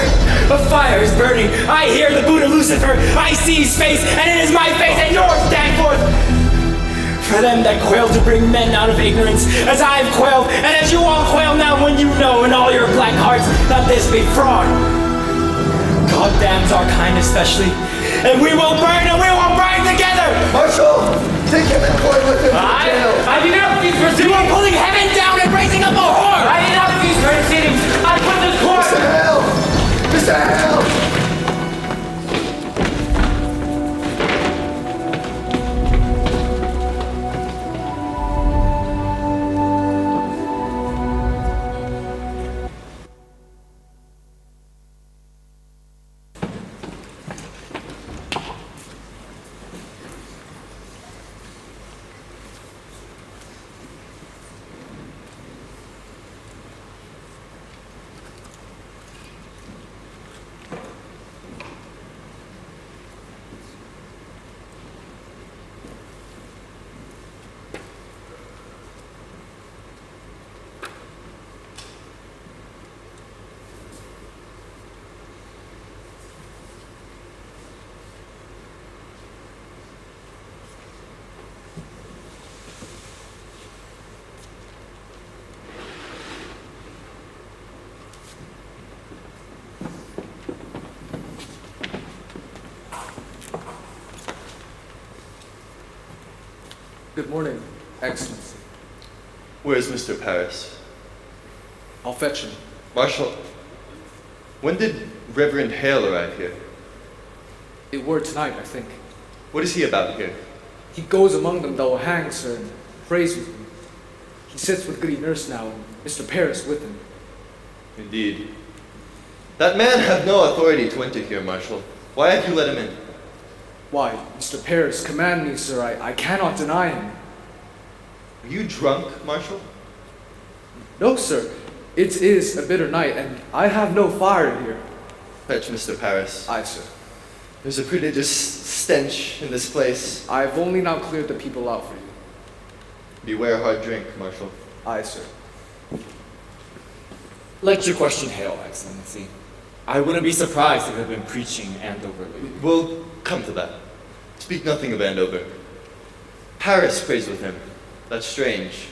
A fire is burning. I hear the boot of Lucifer. I see his face, and it is my face, and yours stand forth. For them that quail to bring men out of ignorance, as I have quailed, and as you all quail now when you know in all your black hearts that this be fraud. God damns our kind especially, and we will burn together! Marshal, take him and point with him to jail. I denounce these proceedings! You are pulling heaven down and raising up a whore! I denounce these proceedings! I put this court! Mr. Hale! Mr. Hale! Good morning, Excellency. Where's Mr. Paris? I'll fetch him. Marshal, when did Reverend Hale arrive here? It were tonight, I think. What is he about here? He goes among them that will hang, sir, and prays with them. He sits with Goody Nurse now, and Mr. Paris with him. Indeed. That man had no authority to enter here, Marshal. Why have you let him in? Why, Mr. Paris, command me, sir. I cannot deny him. Are you drunk, Marshal? No, sir. It is a bitter night, and I have no fire here. Fetch Mr. Paris. Aye, sir. There's a prodigious stench in this place. I've only now cleared the people out for you. Beware hard drink, Marshal. Aye, sir. Let your question Hale, Excellency. I wouldn't be surprised if it had been preaching Andover lately. We'll come to that. Speak nothing of Andover. Paris prays with him. That's strange.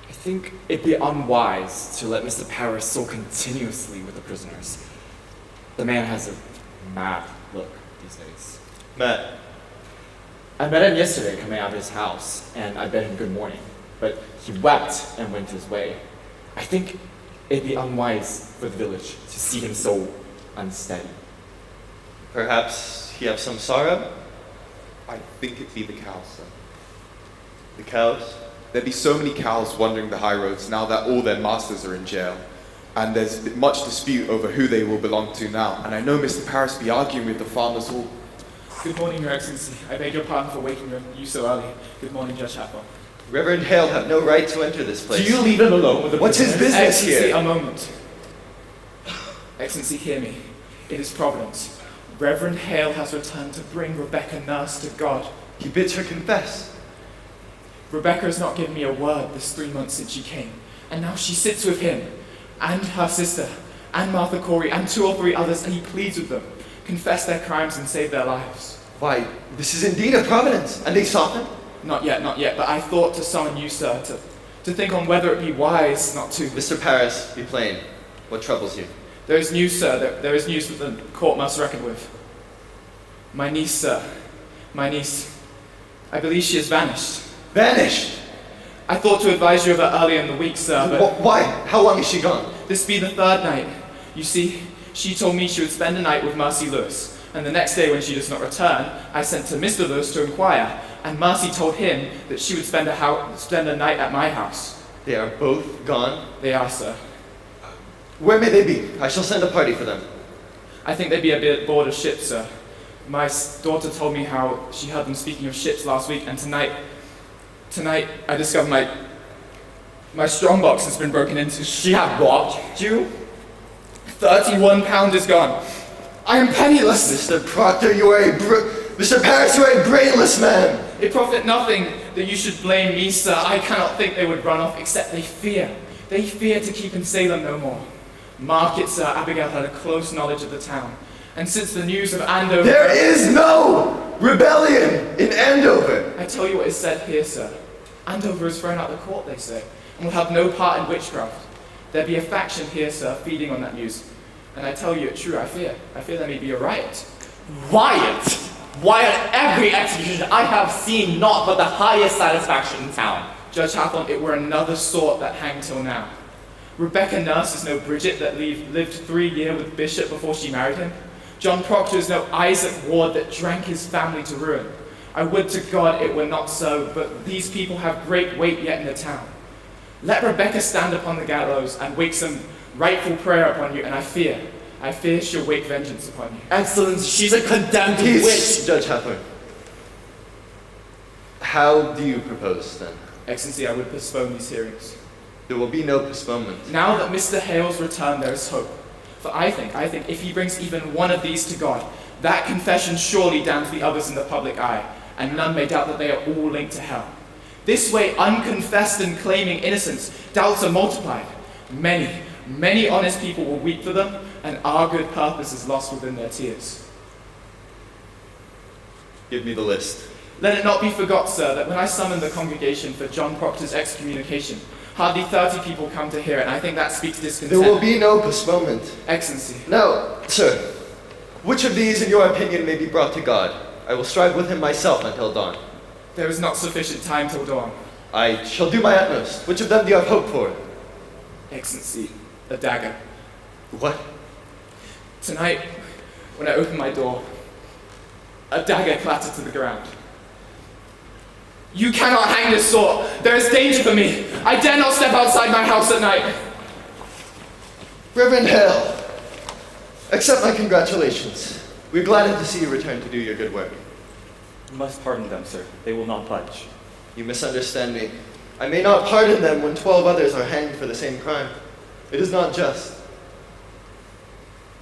I think it'd be unwise to let Mr. Paris so continuously with the prisoners. The man has a mad look these days. Matt. I met him yesterday coming out of his house, and I bid him good morning. But he wept and went his way. I think it'd be unwise for the village to see him so unsteady. Perhaps he have some sorrow? I think it be the cow, sir. The cows? There'd be so many cows wandering the high roads now that all their masters are in jail. And there's much dispute over who they will belong to now. And I know Mr. Paris be arguing with the farmers all. Good morning, Your Excellency. I beg your pardon for waking you so early. Good morning, Judge Hathor. Reverend Hale have no right to enter this place. Do you leave him alone with the What's his prisoners? business Excellency, here? a moment. Excellency, hear me. It is Providence. Reverend Hale has returned to bring Rebecca Nurse to God. He bids her confess. Rebecca has not given me a word this 3 months since she came. And now she sits with him, and her sister, and Martha Corey, and 2 or 3 others, and he pleads with them. Confess their crimes and save their lives. Why, this is indeed a providence. And they soften? Not yet, but I thought to summon you, sir, to think on whether it be wise not to. Mr. Paris, be plain. What troubles you? There is news, sir. There is news that the court must reckon with. My niece, sir. My niece. I believe she has vanished. Vanished? I thought to advise you of her earlier in the week, sir, but... Why? How long is she gone? This be the 3rd night. You see, she told me she would spend a night with Mercy Lewis, and the next day when she does not return, I sent to Mr. Lewis to inquire, and Mercy told him that she would spend a night at my house. They are both gone? They are, sir. Where may they be? I shall send a party for them. I think they'd be a bit bored of ships, sir. My daughter told me how she heard them speaking of ships last week, and tonight I discovered my strongbox has been broken into. She had robbed you? £31 is gone. I am penniless. Mr. Proctor, Mr. Paris, you are a brainless man. It profit nothing that you should blame me, sir. I cannot think they would run off, except they fear. They fear to keep in Salem no more. Mark it, sir, Abigail had a close knowledge of the town. And since the news of Andover... There is no rebellion in Andover. I tell you what is said here, sir. Andover is thrown out the court, they say, and will have no part in witchcraft. There be a faction here, sir, feeding on that news. And I tell you it true, I fear there may be a riot. Riot? Why at every execution I have seen naught but the highest satisfaction in town. Judge Hathorne, it were another sort that hanged till now. Rebecca Nurse is no Bridget that lived 3 years with Bishop before she married him. John Proctor is no Isaac Ward that drank his family to ruin. I would to God it were not so, but these people have great weight yet in the town. Let Rebecca stand upon the gallows and wake some rightful prayer upon you, and I fear she'll wake vengeance upon you. Excellence, she's a condemned witch. Judge Hathorne. How do you propose, then? Excellency, I would postpone these hearings. There will be no postponement. Now that Mr. Hale's returned, there is hope. For I think if he brings even one of these to God, that confession surely damns the others in the public eye, and none may doubt that they are all linked to hell. This way, unconfessed and claiming innocence, doubts are multiplied. Many honest people will weep for them, and our good purpose is lost within their tears. Give me the list. Let it not be forgot, sir, that when I summoned the congregation for John Proctor's excommunication, hardly 30 people come to hear it, and I think that speaks discontent. There will be no postponement. Excellency. No, sir. Which of these, in your opinion, may be brought to God? I will strive with him myself until dawn. There is not sufficient time till dawn. I shall do my utmost. Which of them do you have hope for? Excellency, a dagger. What? Tonight, when I opened my door, a dagger clattered to the ground. You cannot hang this sword. There is danger for me. I dare not step outside my house at night. Reverend Hale, accept my congratulations. We're glad to see you return to do your good work. You must pardon them, sir. They will not budge. You misunderstand me. I may not pardon them when 12 others are hanged for the same crime. It is not just.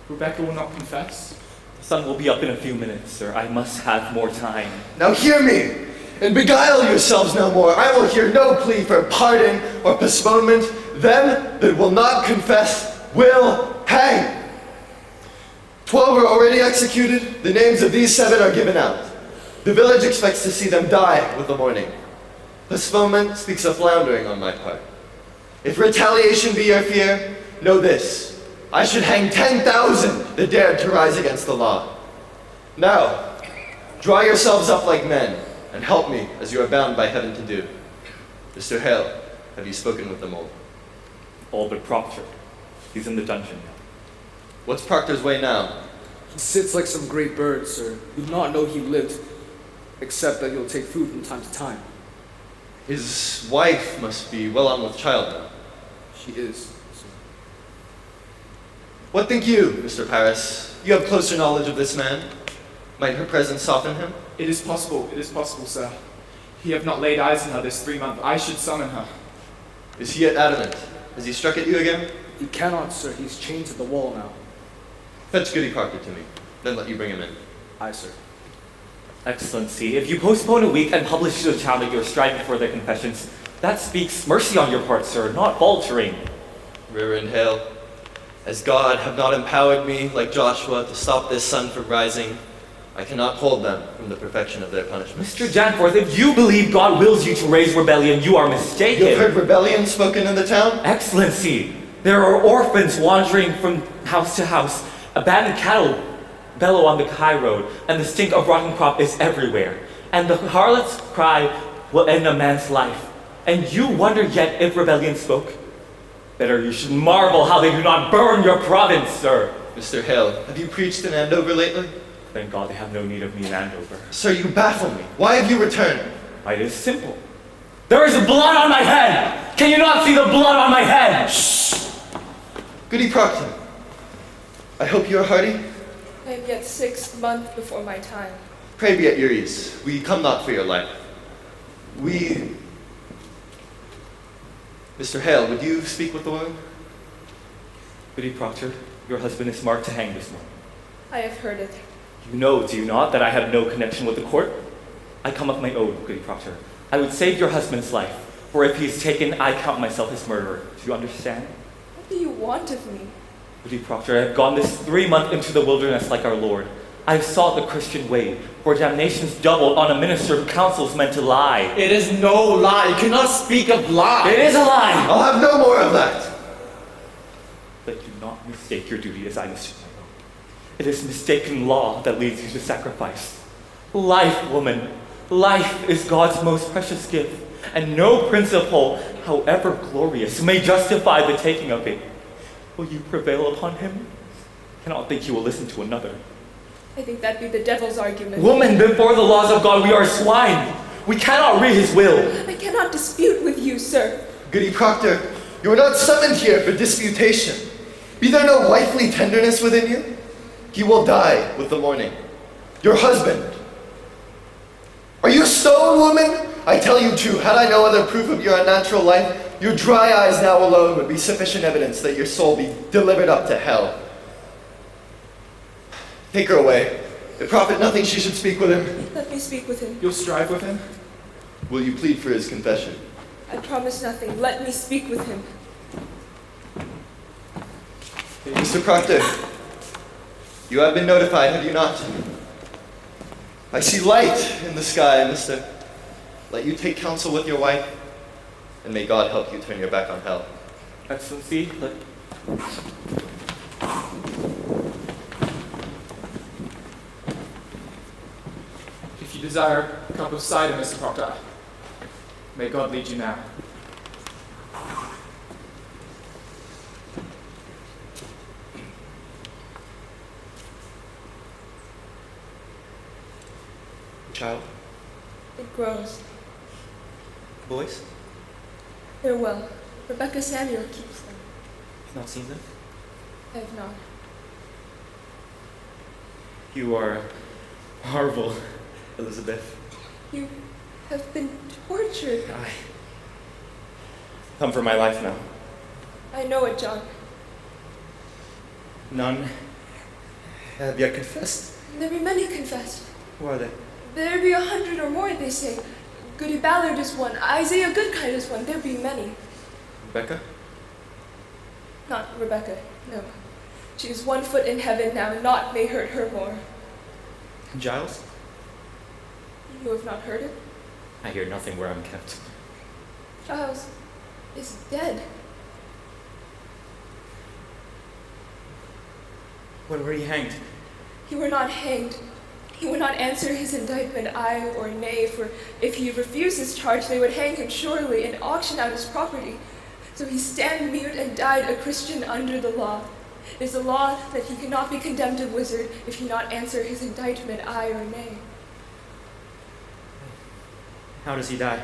Rebecca will not confess? The sun will be up in a few minutes, sir. I must have more time. Now hear me, and beguile yourselves no more. I will hear no plea for pardon or postponement. Them that will not confess will hang. 12 are already executed. The names of these 7 are given out. The village expects to see them die with the morning. Postponement speaks of floundering on my part. If retaliation be your fear, know this. I should hang 10,000 that dared to rise against the law. Now, draw yourselves up like men, and help me as you are bound by heaven to do. Mr. Hale, have you spoken with them all? All but Proctor. He's in the dungeon. What's Proctor's way now? He sits like some great bird, sir. You do not know he lived, except that he'll take food from time to time. His wife must be well on with child now. She is, sir. What think you, Mr. Paris? You have closer knowledge of this man. Might her presence soften him? It is possible, sir. He have not laid eyes on her this 3 month. I should summon her. Is he yet adamant? Has he struck at you again? He cannot, sir. He's chained to the wall now. Fetch Goody Parker to me, then let you bring him in. Aye, sir. Excellency, if you postpone a week and publish to the town that you're striving for their confessions, that speaks mercy on your part, sir, not faltering. Reverend Hale, as God have not empowered me, like Joshua, to stop this sun from rising, I cannot hold them from the perfection of their punishment. Mr. Danforth, if you believe God wills you to raise rebellion, you are mistaken. You have heard rebellion spoken in the town? Excellency, there are orphans wandering from house to house, abandoned cattle bellow on the high road, and the stink of rotten crop is everywhere. And the harlot's cry will end a man's life. And you wonder yet if rebellion spoke? Better you should marvel how they do not burn your province, sir. Mr. Hale, have you preached in Andover lately? Thank God they have no need of me in Andover. Sir, you baffle me. Why have you returned? Why, it is simple. There is blood on my head! Can you not see the blood on my head? Shh! Goody Proctor, I hope you are hearty. I am yet 6 months before my time. Pray be at your ease. We come not for your life. Mr. Hale, would you speak with the woman? Goody Proctor, your husband is marked to hang this morning. I have heard it. You know, do you not, that I have no connection with the court? I come of my own, Goody Proctor. I would save your husband's life, for if he is taken, I count myself his murderer. Do you understand? What do you want of me? Goody Proctor, I have gone this 3 month into the wilderness like our Lord. I have sought the Christian way, for damnation's doubled on a minister who counsels men to lie. It is no lie. You cannot speak of lie. It is a lie! I'll have no more of that. But do not mistake your duty as I mistake my own. It is mistaken law that leads you to sacrifice. Life, woman, life is God's most precious gift, and no principle, however glorious, may justify the taking of it. Will you prevail upon him? I cannot think you will listen to another. I think that'd be the devil's argument. Woman, before the laws of God, we are swine. We cannot read his will. I cannot dispute with you, sir. Goody Proctor, you are not summoned here for disputation. Be there no wifely tenderness within you? He will die with the morning. Your husband. Are you stone, woman? I tell you true, had I no other proof of your unnatural life, your dry eyes now alone would be sufficient evidence that your soul be delivered up to hell. Take her away. It profit nothing she should speak with him. Let me speak with him. You'll strive with him? Will you plead for his confession? I promise nothing. Let me speak with him. Mr. Proctor, you have been notified, have you not? I see light in the sky, mister. Let you take counsel with your wife, and may God help you turn your back on hell. Excellency, If you desire a cup of cider, Mr. Proctor, may God lead you now. Child? It grows. Boys? They're well. Rebecca Samuel keeps them. You've not seen them? I have not. You are a marvel, Elizabeth. You have been tortured. I come for my life now. I know it, John. None have yet confessed. There be many confessed. Who are they? There be 100 or more, they say. Goody Ballard is one. Isaiah Goodkind is one. There be many. Rebecca? Not Rebecca, no. She is 1 foot in heaven now. Naught may hurt her more. And Giles? You have not heard it? I hear nothing where I'm kept. Giles is dead. When were you hanged? He were not hanged. He would not answer his indictment, aye or nay, for if he refused his charge, they would hang him surely and auction out his property. So he stand mute and died a Christian under the law. It is a law that he cannot be condemned a wizard if he not answer his indictment, aye or nay. How does he die?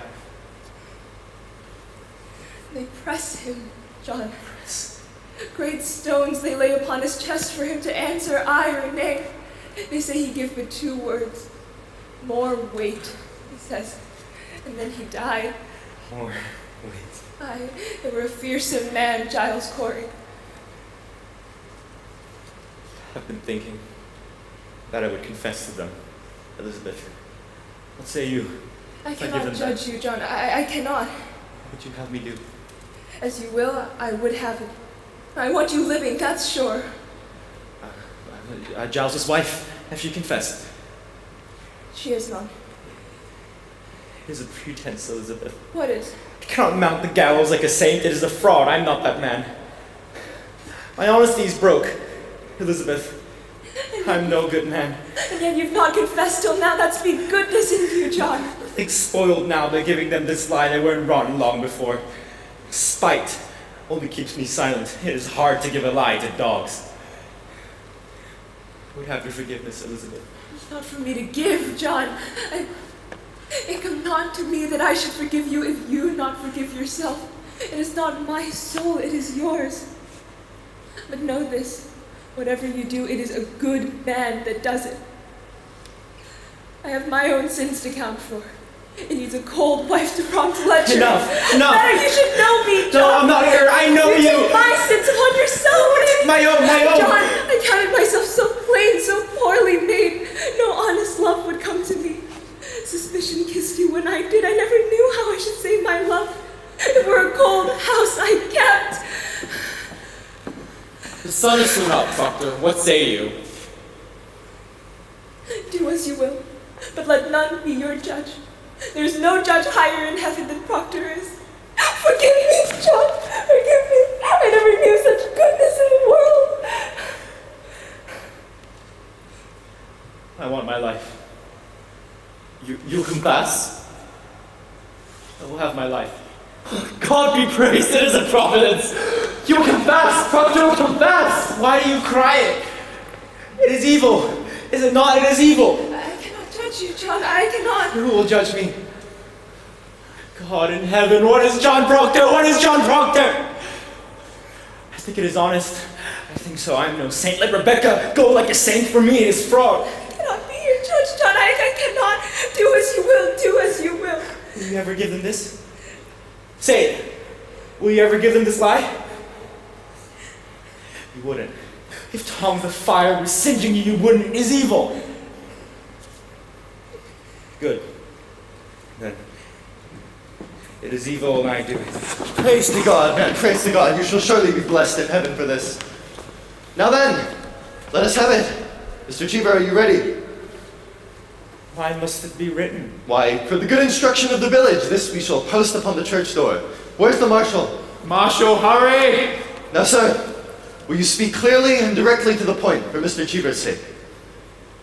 They press him, John. Great stones they lay upon his chest for him to answer aye or nay. They say he give but 2 words. More weight, he says. And then he died. More weight. Aye, they were a fearsome man, Giles Corey. I've been thinking that I would confess to them, Elizabeth. What say you? I cannot judge you, John. I cannot. What would you have me do? As you will, I would have it. I want you living, that's sure. Giles's wife, have she confessed? She has not. It is a pretense, Elizabeth. What is? I cannot mount the gallows like a saint. It is a fraud. I'm not that man. My honesty is broke, Elizabeth. I'm no good man. And yet you've not confessed till now. That speaks goodness in you, John. Things spoiled now by giving them this lie. They weren't rotten long before. Spite only keeps me silent. It is hard to give a lie to dogs. We have your forgiveness, Elizabeth. It's not for me to give, John. It comes not to me that I should forgive you if you not forgive yourself. It is not my soul, it is yours. But know this, whatever you do, it is a good man that does it. I have my own sins to count for. It needs a cold wife to prompt lecture. Enough! Better you should know me, John. No, I'm not here. I know you. Take my sins upon yourself. My own. John, I counted myself so plain, so poorly made. No honest love would come to me. Suspicion kissed you when I did. I never knew how I should save my love. It were a cold house I kept. The sun is soon up, Proctor. What say you? Do as you will, but let none be your judge. There's no judge higher in heaven than Proctor is. Forgive me, John. Forgive me. I never knew such goodness in the world. I want my life. You confess? I will have my life. God be praised, it is a providence. You confess, Proctor, confess. Why do you cry it? It is evil. Is it not? It is evil. I cannot judge you, John. I cannot. Who will judge me? God in heaven, what is John Proctor? What is John Proctor? I think it is honest. I think so. I am no saint. Let Rebecca go like a saint. For me, it is fraud. I cannot be your judge, John. I cannot. Do as you will. Do as you will. Will you ever give them this? Say it. Will you ever give them this lie? You wouldn't. If tongues of fire were singeing you, you wouldn't. It is evil. Good. Then it is evil and I do it. Praise to God, man. Praise to God. You shall surely be blessed in heaven for this. Now then, let us have it. Mr. Cheever, are you ready? Why must it be written? Why, for the good instruction of the village, this we shall post upon the church door. Where's the marshal? Marshal, hurry! Now, sir, will you speak clearly and directly to the point for Mr. Cheever's sake?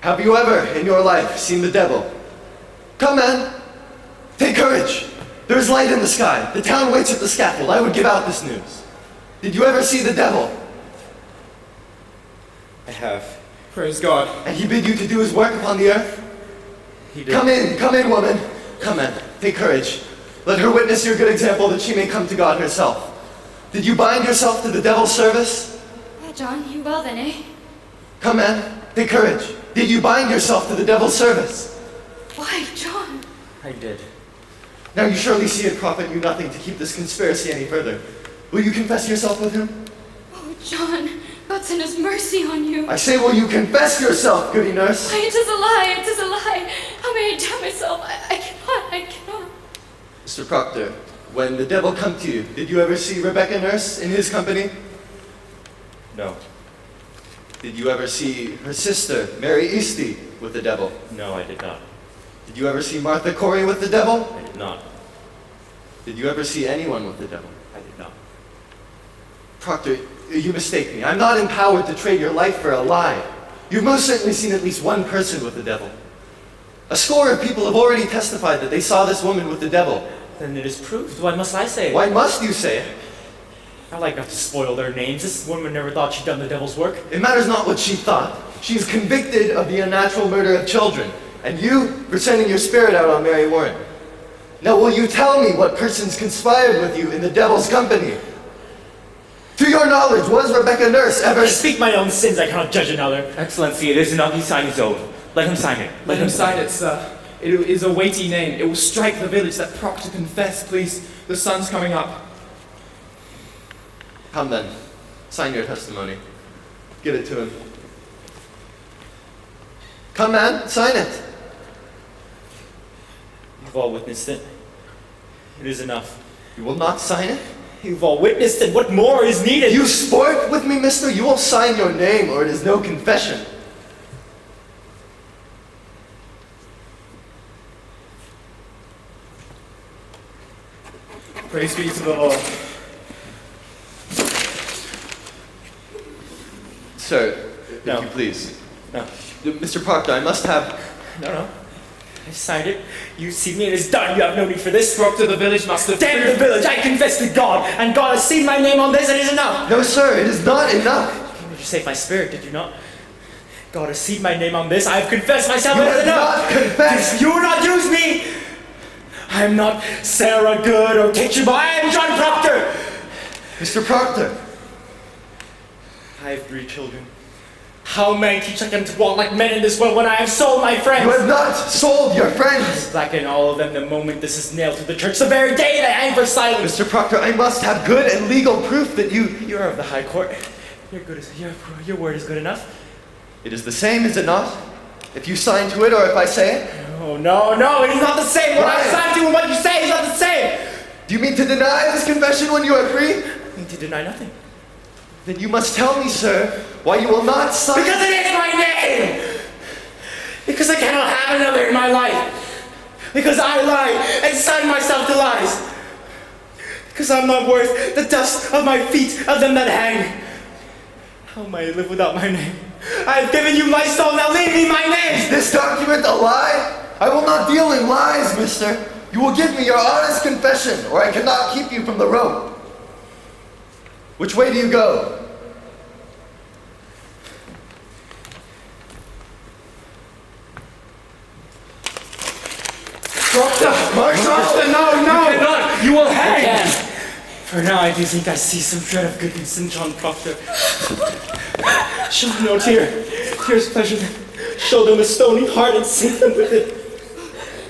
Have you ever, in your life, seen the devil? Come, man. Take courage. There is light in the sky. The town waits at the scaffold. I would give out this news. Did you ever see the devil? I have. Praise God. And he bid you to do his work upon the earth? He did. Come in, woman. Come, man. Take courage. Let her witness your good example that she may come to God herself. Did you bind yourself to the devil's service? Yeah, John, you well then, eh? Come, man. Take courage. Did you bind yourself to the devil's service? Why, John? I did. Now you surely see it profit you nothing to keep this conspiracy any further. Will you confess yourself with him? Oh, John, God send his mercy on you. I say, will you confess yourself, goody nurse? Why, it is a lie, it is a lie. How may I damn myself? I cannot. Mr. Proctor, when the devil come to you, did you ever see Rebecca Nurse in his company? No. Did you ever see her sister, Mary Easty, with the devil? No, I did not. Did you ever see Martha Corey with the devil? I did not. Did you ever see anyone with the devil? I did not. Proctor, you mistake me. I'm not empowered to trade your life for a lie. You've most certainly seen at least one person with the devil. A score of people have already testified that they saw this woman with the devil. Then it is proved. Why must I say it? Why must you say it? I like not to spoil their names. This woman never thought she'd done the devil's work. It matters not what she thought. She is convicted of the unnatural murder of children. And you for sending your spirit out on Mary Warren. Now will you tell me what persons conspired with you in the devil's company? To your knowledge, was Rebecca Nurse ever— I speak my own sins, I cannot judge another. Excellency, it is enough he signed his oath. Let him sign it. Let him sign it, sir. It is a weighty name. It will strike the village that Proctor confessed, please. The sun's coming up. Come then, sign your testimony. Give it to him. Come, man, sign it. You've all witnessed it. It is enough. You will not sign it? You've all witnessed it. What more is needed? You sport with me, mister? You will sign your name or it is no confession. Praise be to the Lord. Sir, No. if you please. No. Mr. Proctor, I must have— No. I signed it. You see me, it is done. You have no need for this. Proctor, the village must have— Damn the village! I confess to God, and God has seen my name on this, and it is enough. No, sir, it is not enough. You saved my spirit, did you not? God has seen my name on this. I have confessed myself. You It is have enough. not confessed. You will not use me. I am not Sarah Good or Teachable. I am John Proctor. Mr. Proctor. I have 3 children. How may I teach them to walk like men in this world when I have sold my friends? You have not sold your friends. Blacken all of them the moment this is nailed to the church, the very day they hang for silence. Mr. Proctor, I must have good and legal proof that You're of the High Court. Your word is good enough. It is the same, is it not? If you sign to it or if I say it? Oh, no, it is not the same. What I sign to and what you say is not the same. Do you mean to deny this confession when you are free? I mean to deny nothing. Then you must tell me, sir, why you will not sign— Because it is my name! Because I cannot have another in my life. Because I lie and sign myself to lies. Because I'm not worth the dust of my feet of them that hang. How may I live without my name? I have given you my soul, now leave me my name! Is this document a lie? I will not deal in lies, mister. You will give me your honest confession, or I cannot keep you from the rope. Which way do you go? Proctor! Proctor, no! You cannot! You will hang! For now, I do think I see some shred of goodness in John Proctor. Show them no tear. Tears pleasure them. Show them a stony heart and sink them with it.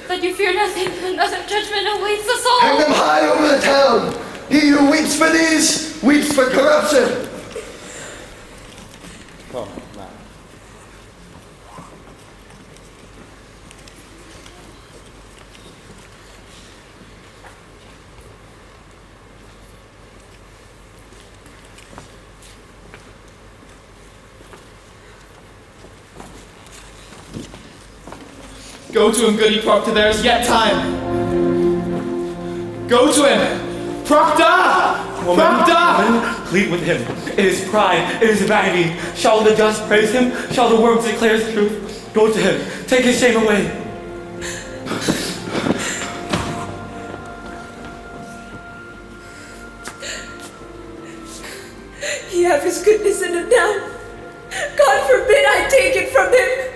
But you fear nothing. Another judgment awaits us all. Hang them high over the town. He who weeps for these, weeps for corruption. Oh, man. Go to him, Goody Proctor, there is yet time. Go to him! Proctor! Proctor! Plead with him. It is pride, it is vanity. Shall the just praise him? Shall the world declare his truth? Go to him. Take his shame away. He have his goodness in him now. God forbid I take it from him.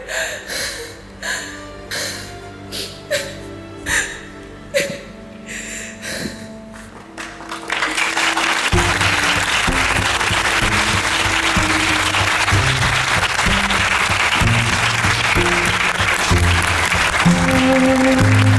Thank you.